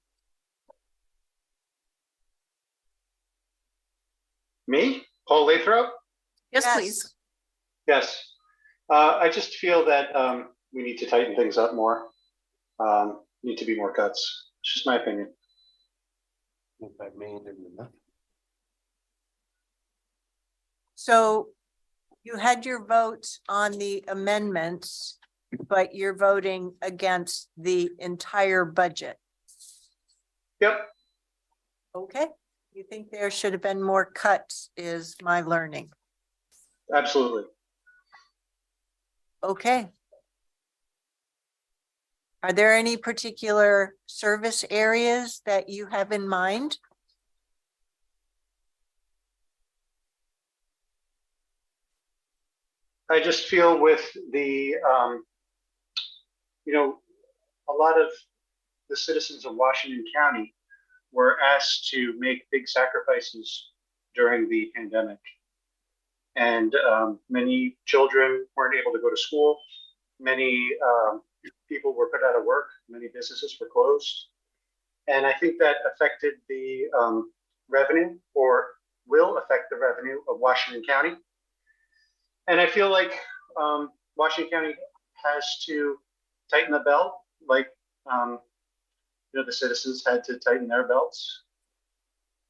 Me, Paul Lathrop? Yes, Yes. please. Yes. I just feel that we need to tighten things up more. Need to be more cuts. It's just my opinion. So you had your vote on the amendments, but you're voting against the entire budget. Yep. Okay, you think there should have been more cuts is my learning. Absolutely. Okay. Are there any particular service areas that you have in mind? I just feel with the, a lot of the citizens of Washington County were asked to make big sacrifices during the pandemic. And many children weren't able to go to school. Many people were put out of work. Many businesses were closed. And I think that affected the revenue, or will affect the revenue of Washington County. And I feel like Washington County has to tighten the belt, like the citizens had to tighten their belts.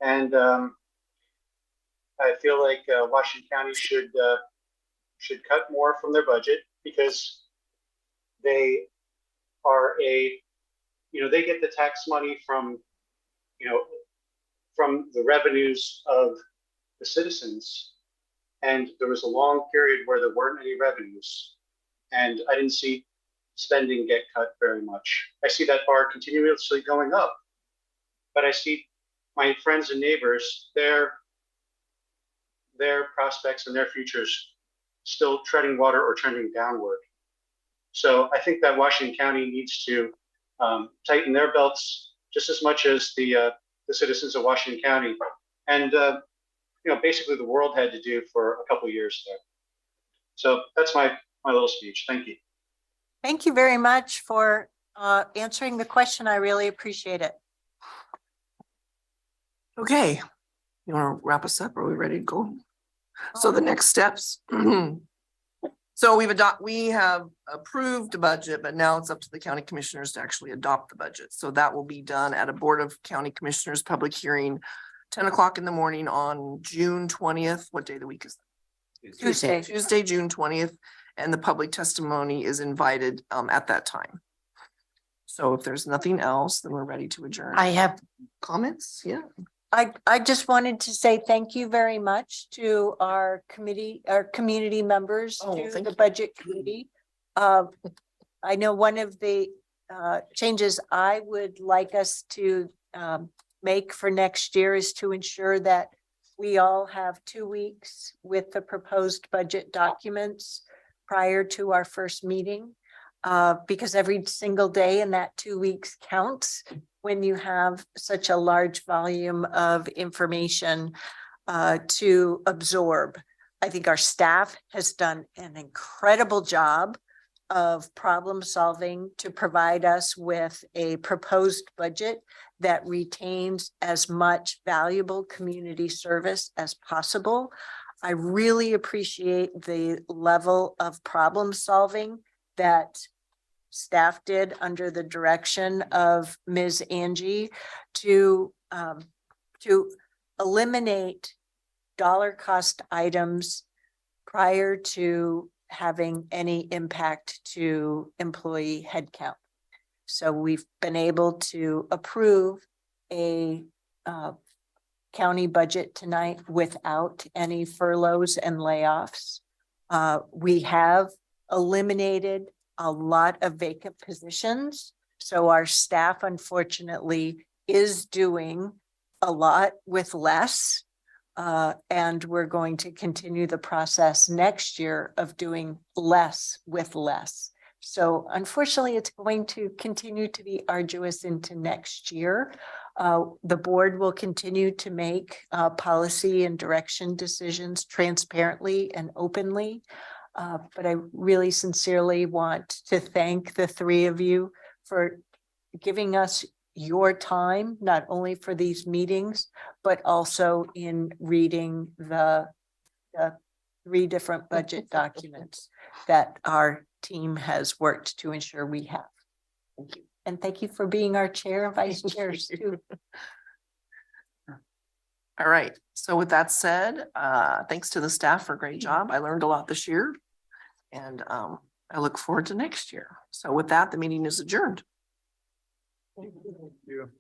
And I feel like Washington County should cut more from their budget, because they are they get the tax money from from the revenues of the citizens. And there was a long period where there weren't any revenues, and I didn't see spending get cut very much. I see that bar continuously going up, but I see my friends and neighbors, their prospects and their futures still treading water or trending downward. So I think that Washington County needs to tighten their belts just as much as the citizens of Washington County, and basically the world had to do for a couple of years there. So that's my little speech. Thank you. Thank you very much for answering the question. I really appreciate it. Okay, you want to wrap us up? Are we ready to go? So the next steps. So we have approved the budget, but now it's up to the county commissioners to actually adopt the budget. So that will be done at a Board of County Commissioners public hearing, 10 o'clock in the morning on June 20th. What day of the week is that? Tuesday, June 20th. And the public testimony is invited at that time. So if there's nothing else, then we're ready to adjourn. I have comments. Yeah. I just wanted to say thank you very much to our community members, to the budget committee. I know one of the changes I would like us to make for next year is to ensure that we all have 2 weeks with the proposed budget documents prior to our first meeting, because every single day in that 2 weeks counts when you have such a large volume of information to absorb. I think our staff has done an incredible job of problem solving to provide us with a proposed budget that retains as much valuable community service as possible. I really appreciate the level of problem solving that staff did under the direction of Ms. Angie to eliminate dollar cost items prior to having any impact to employee headcount. So we've been able to approve a county budget tonight without any furloughs and layoffs. We have eliminated a lot of vacant positions. So our staff, unfortunately, is doing a lot with less. And we're going to continue the process next year of doing less with less. So unfortunately, it's going to continue to be arduous into next year. The board will continue to make policy and direction decisions transparently and openly. But I really sincerely want to thank the three of you for giving us your time, not only for these meetings, but also in reading the 3 different budget documents that our team has worked to ensure we have. Thank you. And thank you for being our chair and vice chairs too. All right. So with that said, thanks to the staff for a great job. I learned a lot this year, and I look forward to next year. So with that, the meeting is adjourned. Thank you.